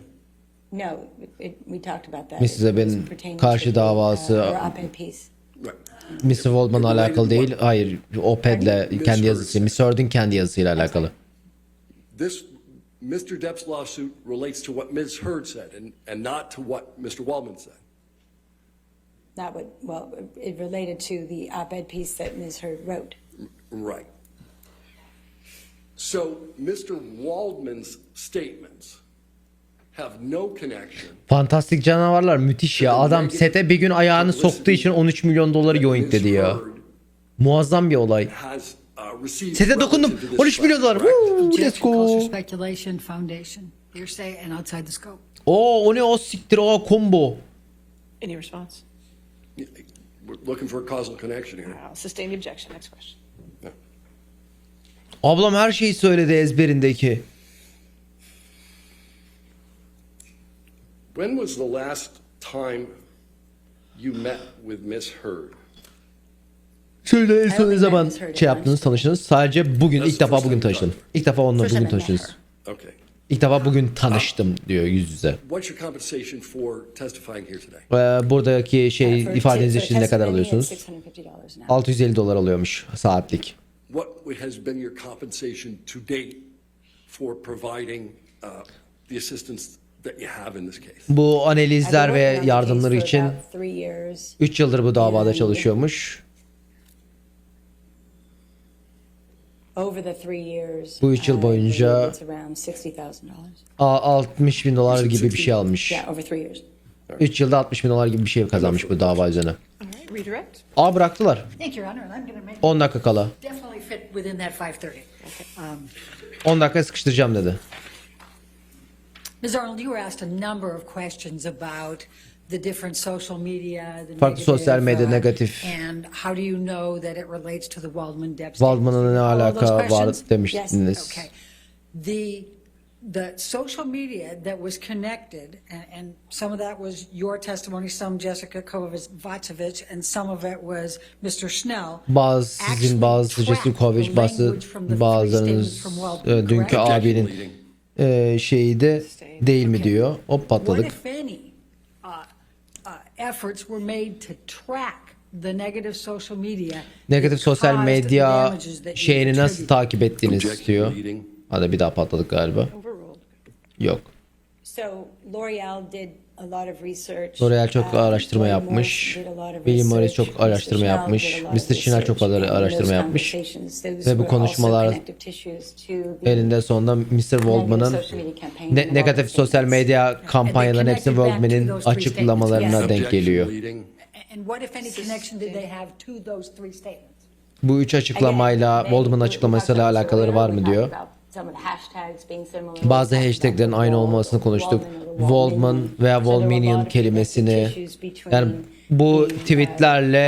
No, we talked about that. Mr. It was Depp'in pertaining karşı to the, davası her op-ed piece. Right. Mr. Waldman'la alakalı değil. Hayır, OPED'le kendi yazısı, Mr. Heard'in kendi yazısıyla alakalı. This, Mr. Depp's lawsuit relates to what Ms. Heard said and not to what Mr. Waldman said. Not what, well, it related to the op-ed piece that Ms. Heard wrote. Right. So Mr. Waldman's statements have no connection. Fantastik canavarlar müthiş ya. Adam sete bir gün ayağını soktuğu için 13 milyon doları yoinkledi ya. Muazzam bir olay. Has received Sete dokundum. relative to this 13 milyon dolar. correct? Woo, let's Objection calls for go. speculation, foundation, hearsay, and outside the scope. O ne o siktir o combo. Any response? We're looking for a causal connection here. Sustain the objection. Next question. Ablam her şeyi söyledi ezberindeki. When was the last time you met with Ms. Heard? Şöyle en son ne only zaman met Ms. şey yaptınız, tanıştınız? Sadece bugün That's ilk the defa first bugün time tanıştım. you met İlk defa onunla First bugün time I met tanıştınız. her. Okay. İlk defa bugün tanıştım diyor yüz yüze. What's your compensation for testifying here today? Buradaki şey For ifadeniz for için ne kadar testimony, alıyorsunuz? it's $650 an hour. 650 dolar alıyormuş saatlik. What has been your compensation to date for providing the assistance that you have in this case? Bu I've been analizler ve working on the yardımları case for için about 3 years. 3 yıldır bu davada çalışıyormuş. Over the 3 years. Bu 3 yıl I boyunca believe it's around $60,000. 60 bin dolar gibi bir şey almış. Yeah, over 3 years. 3 yılda 60 bin dolar gibi bir şey kazanmış bu dava üzerine. All right. Redirect. Bıraktılar. Thank you, Your Honor, and I'm going to make 10 dakika kala. definitely fit within that 5:30. 10 dakika sıkıştıracağım dedi. Ms. Arnold, you were asked a number of questions about the different social media, the Farklı negative, sosyal medya negatif. and how do you know that it relates to the Waldman Depp Waldman'ın ne All those alaka var questions? demiştiniz. Okay. The social media that was connected, and some of that was your testimony, some Jessica Kovacevic, and some of it was Mr. Schnell. Bazı sizin, bazı Jessica Kovac, bazılarınız dünkü abinin şeyi de değil mi diyor. Hop What patladık. if any efforts were made to track the negative social media? Negatif that sosyal caused the medya damages that you şeyini nasıl attributed? takip ettiğiniz Objection istiyor. leading. Hadi bir daha patladık galiba. Overruled. Yok. So L'Oreal did a lot of research. L'Oreal çok araştırma William yapmış. Morris did a lot of William Morris research. çok araştırma Mr. Schnell yapmış. did a lot of Mr. Schnell çok research. And araştırma those yapmış. conversations, those Ve bu were konuşmalar also connective tissues to the elinde sonunda Mr. Waldman'ın social media campaign. negatif sosyal medya kampanyaların hepsinin Waldman'in açıklamalarına denk geliyor. Objection leading. And what if any connection did they have to those three statements? Bu üç açıklamayla Waldman'ın açıklamasıyla alakaları var mı diyor. Bazı hashtaglerin aynı olmasını konuştuk. Waldman veya Waldmanian kelimesini, yani bu tweetlerle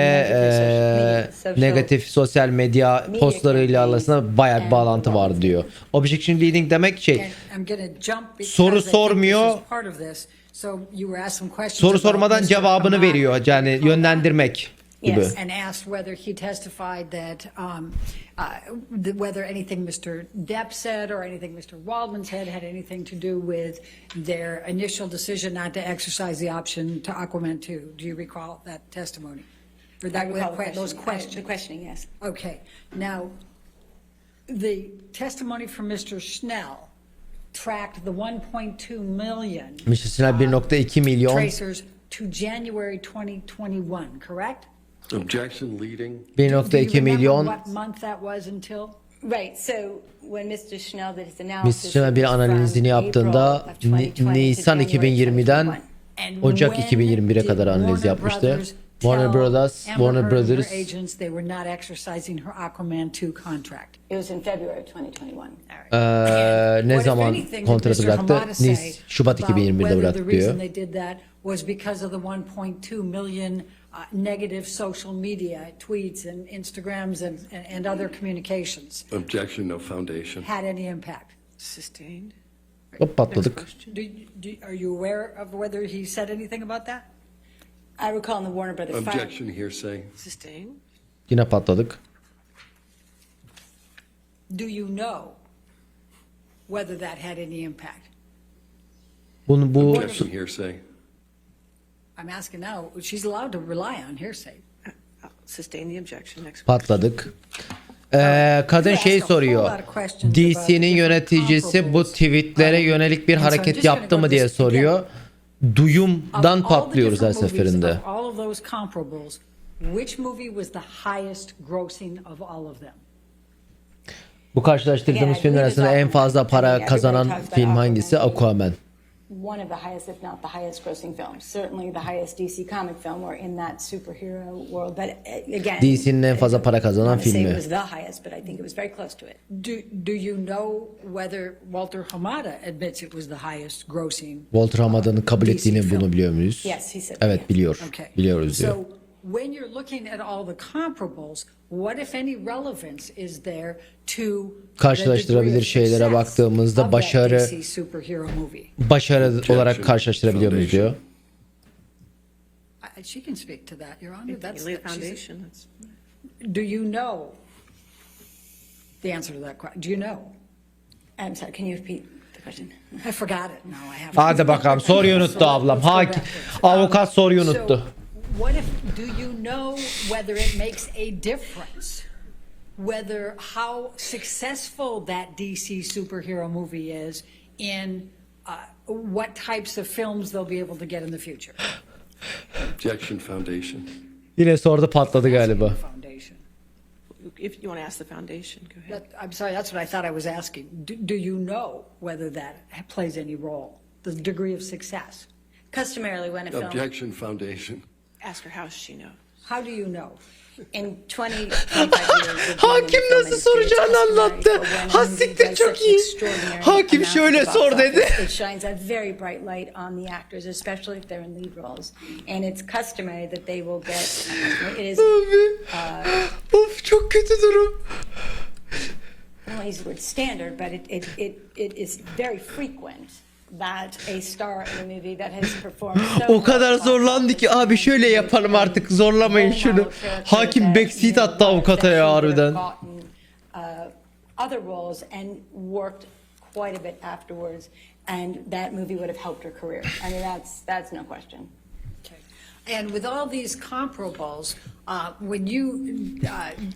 negatif sosyal medya postlarıyla arasında bayağı bir bağlantı var diyor. Objection leading demek şey, I'm gonna jump because soru I think sormuyor. this is part of this. So you were asked some questions soru about sormadan Mr. cevabını Kamala. veriyor. Yani yönlendirmek gibi. Yes. And asked whether he testified that whether anything Mr. Depp said or anything Mr. Waldman said had anything to do with their initial decision not to exercise the option to Aquaman 2. Do you recall that testimony? Or I recall those the questions? questioning, yes. Okay. Now, the testimony from Mr. Schnell tracked the 1.2 million Mr. Schnell 1.2 milyon tracers to January 2021, correct? Objection leading. Do you 1.2 remember milyon. what month that was until? Right, so when Mr. Schnell did his analysis, Mr. Schnell bir analizini yaptığında Nisan 2020'den And Ocak when 2021'e did kadar analiz Warner yapmıştı. Brothers Warner tell Brothers, Amber Warner Heard and her Brothers agents they were not exercising her Aquaman 2 contract? it was in February of 2021. And ne what, if zaman anything, did kontratı Mr. bıraktı? Hamada say Şubat about 2021'de whether bıraktı the diyor. reason they did that was because of the 1.2 million negative social media tweets and Instagrams and other communications Objection, no foundation. had any impact? Sustained. Hop patladık. Question. Are you aware of whether he said anything about that? I recall in the Warner Brothers filing. Objection, hearsay. Sustained. Yine patladık. Do you know whether that had any impact? Bu Objection, hearsay. I'm asking now, she's allowed to rely on hearsay. I'll sustain the objection. Next question. patladık. Kadın şey soruyor. DC'nin yöneticisi bu tweetlere yönelik bir hareket yaptı mı diye soruyor. Duyumdan patlıyoruz her seferinde. All of those comparables, which movie was the highest grossing of all of them? Bu karşılaştırdığımız filmler arasında en fazla para kazanan film hangisi? Aquaman. One of the highest, if not the highest grossing films. Certainly the highest DC comic film or in that superhero world. But again, DC'nin en fazla para kazanan I say filmi. it was the highest, but I think it was very close to it. Do you know whether Walter Hamada admits it was the highest grossing? Walter Hamada'nın kabul DC ettiğini film. bunu biliyor muyuz? Yes, he said Evet yes. biliyor. Okay. Biliyoruz diyor. So when you're looking at all the comparables, what if any relevance is there to Karşılaştırabilir şeylere baktığımızda başarı olarak karşılaştırabiliyor muyuz diyor. She can speak to that, Your Honor. You That's lay a foundation. That's Do you know the answer to that question? Do you know? I'm sorry, can you repeat the question? I forgot it. No, I haven't. Hadi bakalım soruyu unuttu ablam. Avukat soruyu unuttu. So, what if, do you know whether it makes a difference? Whether how successful that DC superhero movie is in what types of films they'll be able to get in the future? Objection, foundation. Yine sordu patladı galiba. Foundation. if you want to ask the foundation, go ahead. I'm sorry, that's what I thought I was asking. Do you know whether that plays any role, the degree of success? Customarily, when a film, Objection, foundation. Ask her how she knows. How do you know? in 20, 25 years, Hakim nasıl soracağını anlattı. Ha siktir çok iyi. Hakim şöyle sor dedi. It shines a very bright light on the actors, especially if they're in lead roles. And it's customary that they will get, it is, Of çok kötü durum. I don't want to use the word standard, but it is very frequent that a star in a movie that has performed so O kadar zorlandı ki abi şöyle yapalım artık zorlamayın şunu. Hakim backseat attı avukata ya harbiden. Other roles and worked quite a bit afterwards, and that movie would have helped her career. I mean, that's no question. Okay. And with all these comparables, when you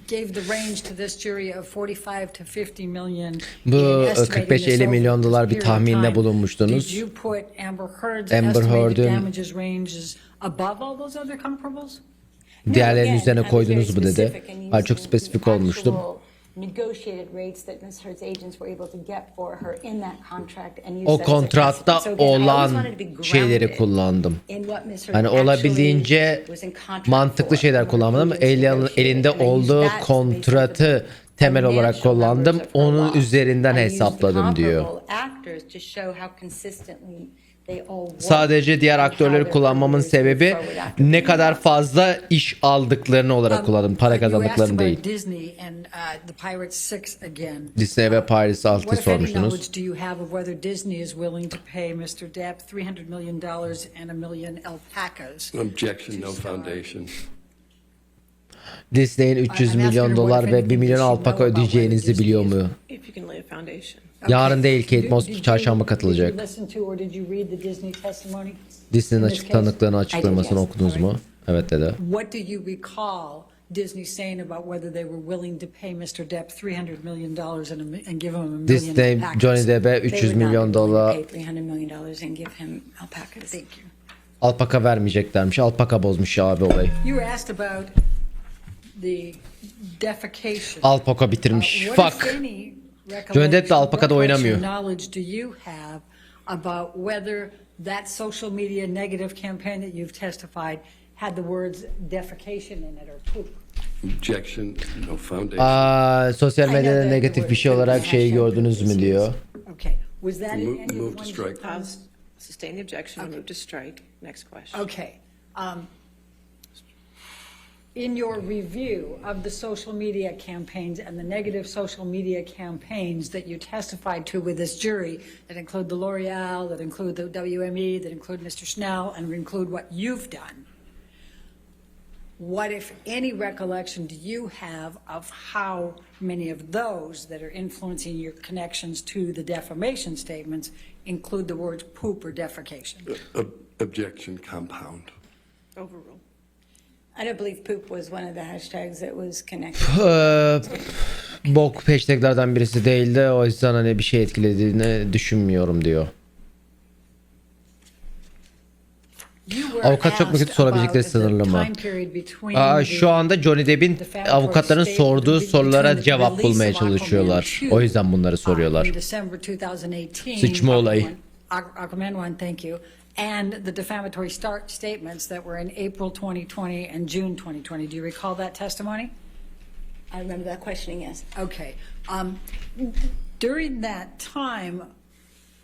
gave the range to this jury of 45 to 50 million, Bu 45-50 milyon dolar bir tahminde bulunmuştunuz. Did you put Amber Heard's Amber estimated Heard'ün damages ranges above all those other comparables? diğerlerinin Again, üzerine I was koydunuz very mu dedi. specific in Hayır çok using spesifik olmuştum. actual negotiated rates that Ms. Heard's agents were able to get for her in that contract and use O that as a kontratta precedent. So again, I always olan wanted to be şeyleri grounded kullandım. in what Ms. Heard Hani olabildiğince actually was in contract mantıklı for şeyler and kullanmadım. what agents negotiated. Elinde And I used olduğu that to kontratı temel olarak financial kullandım. numbers of her Onun loss. üzerinden I used hesapladım diyor. comparable actors to show how consistently they all work Sadece diğer and how aktörleri their kullanmamın careers move sebebi forward after ne being kadar lost. fazla iş aldıklarını olarak kullandım. Para You asked kazandıklarını about değil. Disney and the Pirates 6 again. Disney ve Paris 6 What if any sormuştunuz. knowledge do you have of whether Disney is willing to pay Mr. Depp $300 million and a million alpacas? Objection, no foundation. Disney'in 300 milyon dolar ve 1 milyon alpaka ödeyeceğinizi biliyor mu? If you can lay a foundation. Yarın değil, Kate Did Moss you- çarşamba Did you katılacak. listen to or did you read the Disney testimony? Disney'in In this açık case? tanıklarını açıklamasını yes. okudunuz mu? Evet dedi. What do you recall Disney saying about whether they were willing to pay Mr. Depp $300 million and give him a million Disney alpacas? Johnny Depp'e They 300 would not milyon be willing to dolar pay $300 million and give him alpacas. Thank you. alpaka vermeyeceklermiş. Alpaka bozmuş ya abi olayı. You were asked about the defecation. Alpaka bitirmiş. What if Fuck. any Johnny Depp de alpakada recollection, oynamıyor. knowledge do you have about whether that social media negative campaign that you've testified had the words defecation in it or poop? Objection, no foundation. Sosyal medyada negatif bir şey olarak şeyi gördünüz mü diyor. Okay. Was that in any of the Move to ones strike. you- I'll sustain the objection and move to strike. Next question. Okay. in your review of the social media campaigns and the negative social media campaigns that you testified to with this jury, that include the L'Oreal, that include the WME, that include Mr. Schnell, and include what you've done, what, if any, recollection do you have of how many of those that are influencing your connections to the defamation statements include the words poop or defecation? Objection compound. Overruled. I don't believe poop was one of the hashtags that was connected. Bok hashtaglerden birisi değildi. O yüzden hani bir şey etkilediğini düşünmüyorum diyor. Avukat çok basit sorabilecekleri sınırlı mı? Şu anda Johnny Depp'in avukatların sorduğu sorulara cevap bulmaya çalışıyorlar. O yüzden bunları soruyorlar. Sıçma olayı. Aquaman 1, thank you. And the defamatory statements that were in April 2020 and June 2020. Do you recall that testimony? I remember that questioning, yes. Okay. During that time,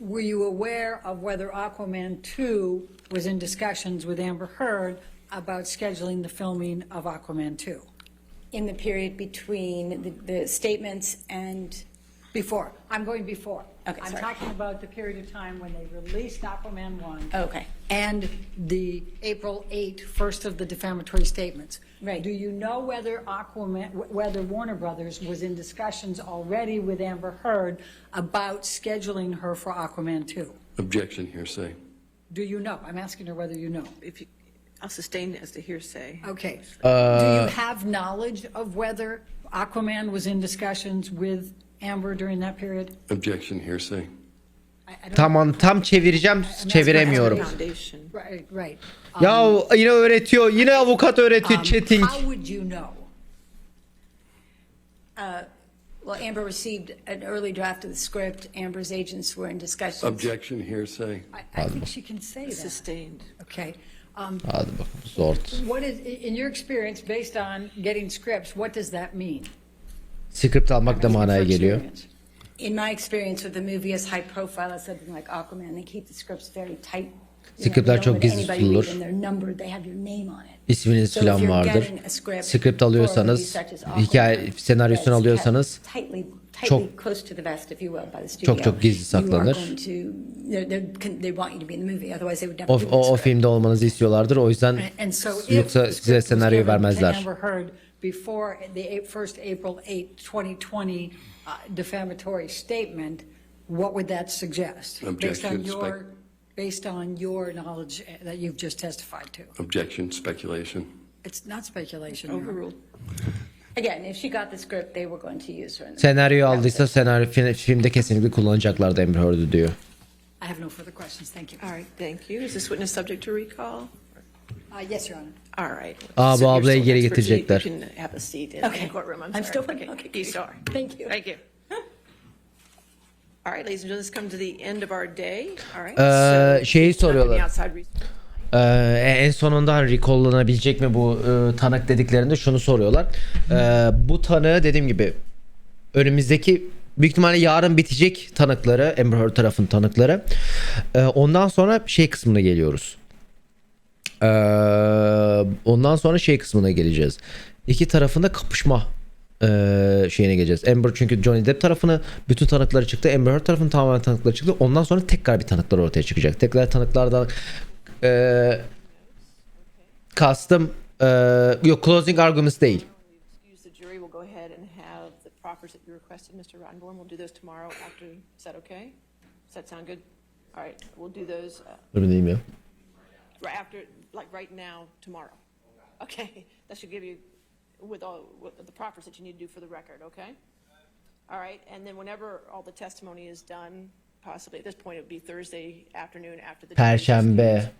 were you aware of whether Aquaman 2 was in discussions with Amber Heard about scheduling the filming of Aquaman 2? In the period between the statements and... Before. I'm going before. Okay, I'm sorry. talking about the period of time when they released Aquaman 1. Okay. And the April 8, first of the defamatory statements. Right. Do you know whether whether Warner Brothers was in discussions already with Amber Heard about scheduling her for Aquaman 2? Objection hearsay. Do you know? I'm asking her whether you know. I'll sustain as the hearsay. Okay. Do you have knowledge of whether Aquaman was in discussions with Amber during that period? Objection hearsay. Tam çevireceğim, çeviremiyorum. Foundation. Right, right. Ya yine öğretiyor, yine avukat öğretiyor chatting. How would you know? Well, Amber received an early draft of the script. Amber's agents were in discussions. Objection hearsay. I think she can say that. Sustained. Okay. Hadi bakalım, zor. What is, in your experience, based on getting scripts, what does that mean? Script almak da manaya geliyor. In my experience with the movie as high profile as something like Aquaman, they keep the scripts very tight. Scriptler çok gizli tutulur. İsminiz falan vardır. Script alıyorsanız, hikaye senaryosunu alıyorsanız çok gizli saklanır. O filmde olmanızı istiyorlardır. O yüzden yoksa size senaryo vermezler. Before the first April 8, 2020 defamatory statement, what would that suggest? Based on your knowledge that you've just testified to. Objection speculation. It's not speculation. Overruled. Again, if she got the script, they were going to use her. Senaryo aldıysa filmde kesinlikle kullanacaklardı Amber Heard'ü diyor. I have no further questions. Thank you. All right, thank you. Is this witness subject to recall? Yes, Your Honor. All right. Bu So you're ablayı still geri expert, so getirecekler. You can have a seat in Okay. the courtroom. I'm still sorry. okay. You start. Thank you. Thank you. All right, ladies and gentlemen, this come to the end of our day. All right. Şeyi soruyorlar. Outside En sonunda recall'lanabilecek mi bu tanık dediklerinde şunu soruyorlar. Bu tanığı dediğim gibi önümüzdeki büyük ihtimalle yarın bitecek tanıkları, Amber Heard tarafının tanıkları. Ondan sonra şey kısmına geliyoruz. Ondan sonra şey kısmına geleceğiz. İki tarafında kapışma şeyine geleceğiz. Amber çünkü Johnny Depp tarafını bütün tanıkları çıktı. Amber Heard tarafının tamamen tanıkları çıktı. Ondan sonra tekrar bir tanıklar ortaya çıkacak. Tekrar tanıklardan kastım yok closing arguments değil. use the jury. We'll go ahead and have the proffers that you requested, Mr. Rottenborn. We'll do those tomorrow after. Is that okay? Does that sound good? All right, we'll do those Öyle değil mi ya? right after, like right now, tomorrow. Okay, that should give you with the proffers that you need to do for the record. Okay. All right, and then whenever all the testimony is done, possibly at this point it would be Thursday afternoon after the Perşembe.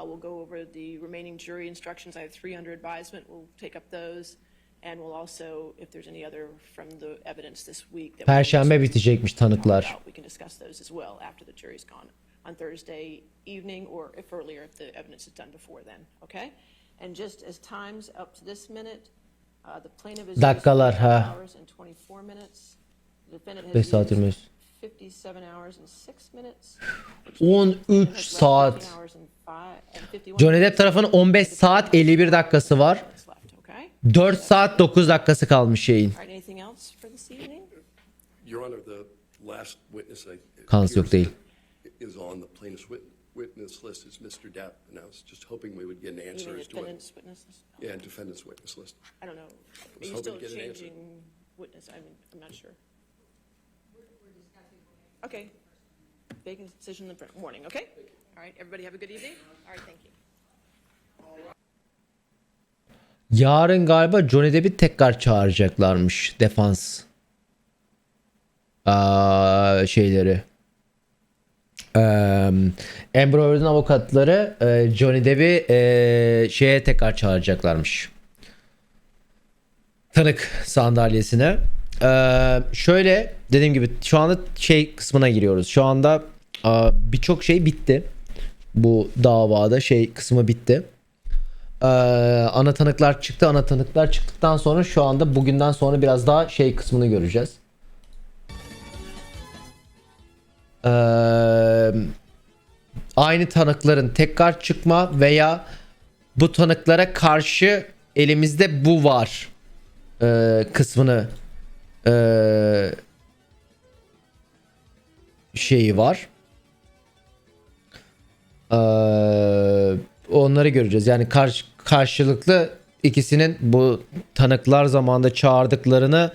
we'll go over the remaining jury instructions. I have 3 under advisement. We'll take up those, and we'll also, if there's any other from the evidence this week. That Perşembe bitecekmiş tanıklar. we can discuss those as well after the jury's gone on Thursday evening, or if earlier, if the evidence is done before then. Okay, and just as times up to this minute, the plaintiff is Dakikalar, ha. hours and 24 minutes. The defendant 5 has saat 20. 57 hours and 6 minutes. 13 saat. 15 hours and 51 Johnny Depp tarafının 15 saat 51 dakikası var. minutes left, okay? 4 saat 9 dakikası kalmış şeyin. All right, anything else for this evening? Your Honor, the last witness Kanıt yok değil. is on the plaintiff's witness list is Mr. Depp, and I was just hoping we would get an You answer mean as to what. defendant's witnesses? Yeah, defendant's witness list. I don't know. Are you hoping still to get an answer. changing witness? I'm not sure. Okay. Making a decision in the morning, okay? All right, everybody have a good evening? All right, thank you. Yarın galiba Johnny Depp'i tekrar çağıracaklarmış defans şeyleri. Amber Heard'ın avukatları Johnny Depp'i şeye tekrar çağıracaklarmış. Tanık sandalyesine. Şöyle dediğim gibi şu anda şey kısmına giriyoruz. Şu anda birçok şey bitti. Bu davada şey kısmı bitti. Ana tanıklar çıktı. Ana tanıklar çıktıktan sonra şu anda bugünden sonra biraz daha şey kısmını göreceğiz. Aynı tanıkların tekrar çıkma veya bu tanıklara karşı elimizde bu var kısmını şeyi var. Onları göreceğiz. Yani karşılıklı ikisinin bu tanıklar zamanında çağırdıklarını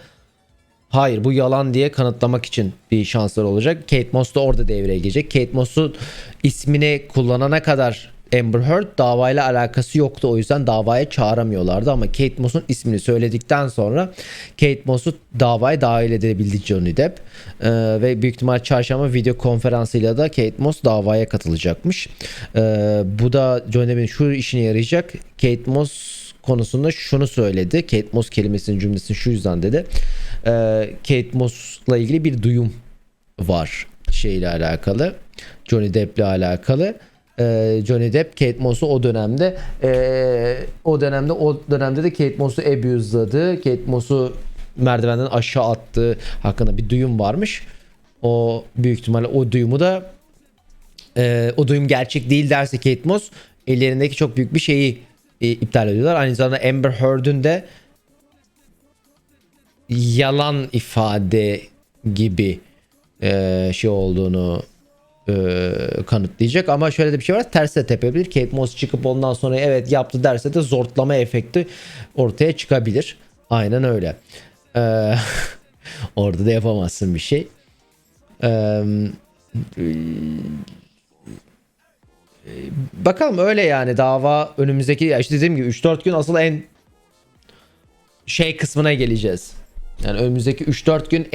hayır bu yalan diye kanıtlamak için bir şansları olacak. Kate Moss da orada devreye girecek. Kate Moss'un ismini kullanana kadar Amber Heard davayla alakası yoktu. O yüzden davaya çağıramıyorlardı ama Kate Moss'un ismini söyledikten sonra Kate Moss'u davaya dahil edebildi Johnny Depp. Ve büyük ihtimal çarşamba video konferansıyla da Kate Moss davaya katılacakmış. Bu da Johnny Depp'in şu işine yarayacak. Kate Moss konusunda şunu söyledi. Kate Moss kelimesinin cümlesini şu yüzden dedi. Kate Moss'la ilgili bir duyum var şeyle alakalı. Johnny Depp'le alakalı. Johnny Depp Kate Moss'u o dönemde de Kate Moss'u abuse'ladı. Kate Moss'u merdivenden aşağı attığı hakkında bir duyum varmış. O büyük ihtimalle o duyumu da o duyum gerçek değil derse Kate Moss ellerindeki çok büyük bir şeyi iptal ediyorlar. Aynı zamanda Amber Heard'ün de yalan ifade gibi şey olduğunu kanıtlayacak ama şöyle de bir şey var, ters de tepebilir. Kate Moss çıkıp ondan sonra evet yaptı derse de zortlama efekti ortaya çıkabilir. Aynen öyle. Orada da yapamazsın bir şey. Bakalım öyle yani dava önümüzdeki işte dediğim gibi 3-4 gün asıl en şey kısmına geleceğiz. Yani önümüzdeki 3-4 gün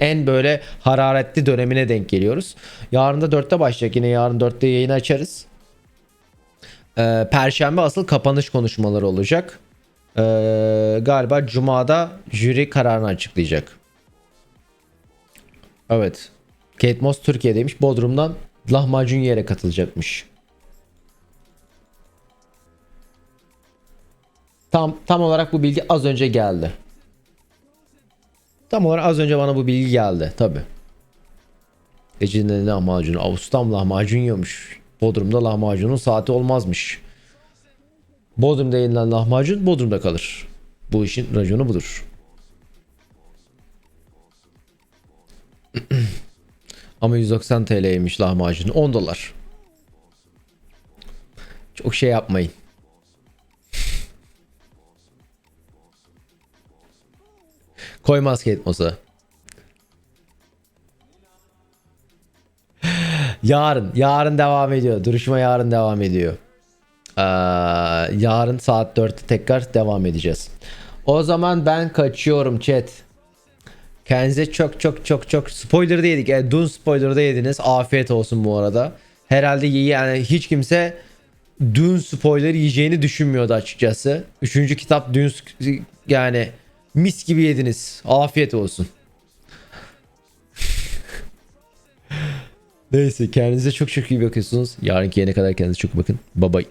en böyle hararetli dönemine denk geliyoruz. Yarın da 4'te başlayacak. Yine yarın 4'te yayını açarız. Perşembe asıl kapanış konuşmaları olacak. Galiba Cuma'da jüri kararını açıklayacak. Evet. Kate Moss Türkiye'deymiş. Bodrum'dan lahmacun yiyerek katılacakmış. Tam olarak bu bilgi az önce geldi. Tam olarak az önce bana bu bilgi geldi. Tabi. Ece'nin lahmacunu. Ağustam lahmacun yiyormuş. Bodrum'da lahmacunun saati olmazmış. Bodrum'da yenilen lahmacun Bodrum'da kalır. Bu işin raconu budur. Ama 190 TL'ymiş lahmacun. 10 dolar. Çok şey yapmayın. Koymaz Kate Moss'a. Yarın devam ediyor. Duruşma yarın devam ediyor. Yarın saat 4'te tekrar devam edeceğiz. O zaman ben kaçıyorum chat. Kendinize çok spoiler da yedik. Yani Dune Spoiler'ı da yediniz. Afiyet olsun bu arada. Herhalde yani hiç kimse Dune spoiler yiyeceğini düşünmüyordu açıkçası. 3. kitap Dune yani mis gibi yediniz. Afiyet olsun. Neyse kendinize çok iyi bakıyorsunuz. Yarınki yene kadar kendinize çok bakın. Bye bye.